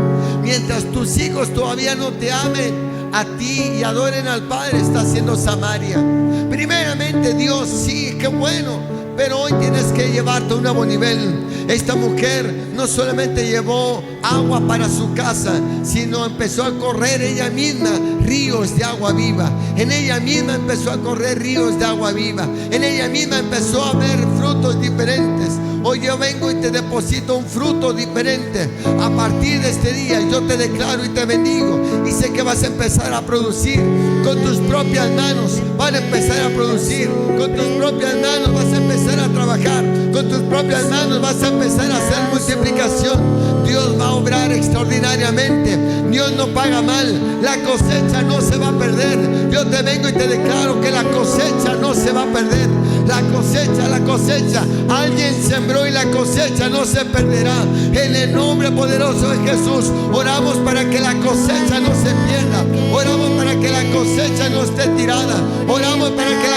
Mientras tus hijos todavía no te amen a ti y adoren al Padre, está haciendo Samaria. Primeramente Dios, sí, qué bueno, pero hoy tienes que llevarte a un nuevo nivel. Esta mujer no solamente llevó agua para su casa, sino empezó a correr ella misma ríos de agua viva. En ella misma empezó a correr ríos de agua viva. En ella misma empezó a ver frutos diferentes. Hoy yo vengo y te deposito un fruto diferente. A partir de este día yo te declaro y te bendigo, y sé que vas a empezar a producir con tus propias manos. Van a empezar a producir con tus propias manos. Vas a empezar a trabajar con tus propias manos. Vas a empezar a hacer multiplicación. Dios va a obrar extraordinariamente. Dios no paga mal. La cosecha no se va a perder. Yo te vengo y te declaro que la cosecha no se va a perder. La cosecha, alguien sembró y la cosecha no se perderá. En el nombre poderoso de Jesús, oramos para que la cosecha no se pierda. Oramos para que la cosecha no esté tirada. Oramos para que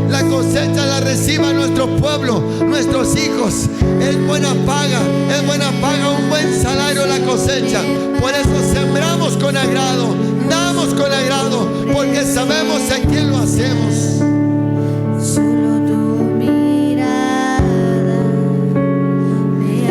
la cosecha la reciba nuestro pueblo, nuestros hijos. Es buena paga, un buen salario la cosecha. Por eso sembramos con agrado, damos con agrado, porque sabemos en quién lo hacemos. Solo tu mirada me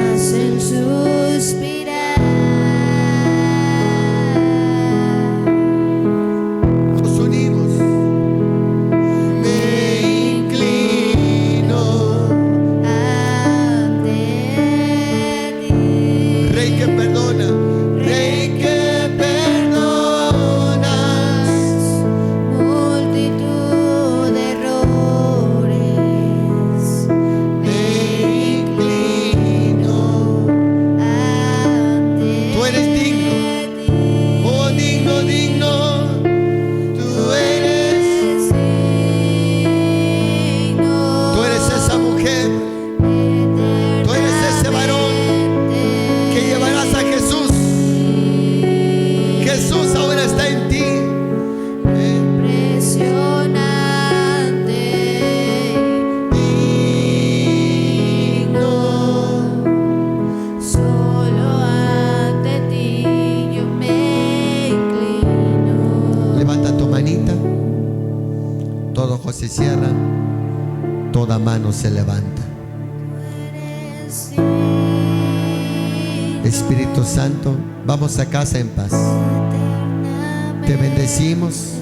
se cierran, toda mano se levanta. Espíritu Santo, vamos a casa en paz. Te bendecimos,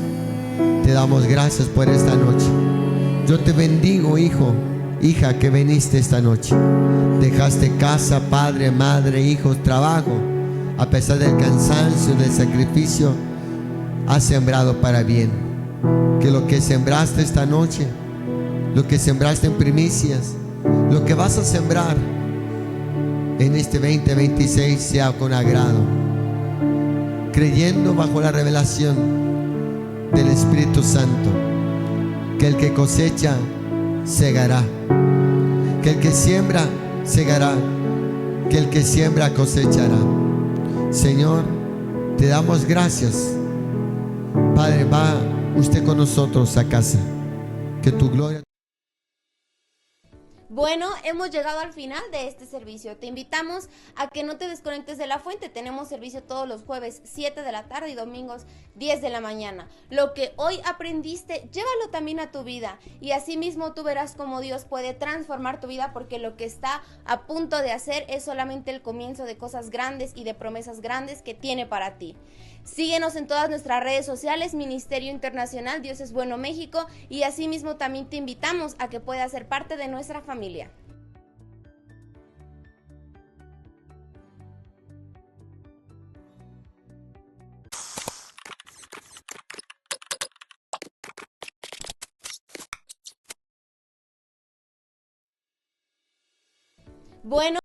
te damos gracias por esta noche. Yo te bendigo, hijo, hija, que viniste esta noche. Dejaste casa, padre, madre, hijos, trabajo. A pesar del cansancio, del sacrificio, has sembrado para bien. Que lo que sembraste esta noche, lo que sembraste en primicias, lo que vas a sembrar en este 2026 sea con agrado, creyendo bajo la revelación del Espíritu Santo, que el que cosecha segará, que el que siembra segará, que el que siembra cosechará. Señor, te damos gracias. Padre, va usted con nosotros a casa, que tu gloria. Bueno, hemos llegado al final de este servicio. Te invitamos a que no te desconectes de la fuente. Tenemos servicio todos los jueves 7 de la tarde y domingos 10 de la mañana. Lo que hoy aprendiste, llévalo también a tu vida y asimismo tú verás cómo Dios puede transformar tu vida, porque lo que está a punto de hacer es solamente el comienzo de cosas grandes y de promesas grandes que tiene para ti. Síguenos en todas nuestras redes sociales, Ministerio Internacional Dios es Bueno México, y asimismo también te invitamos a que puedas ser parte de nuestra familia. Bueno.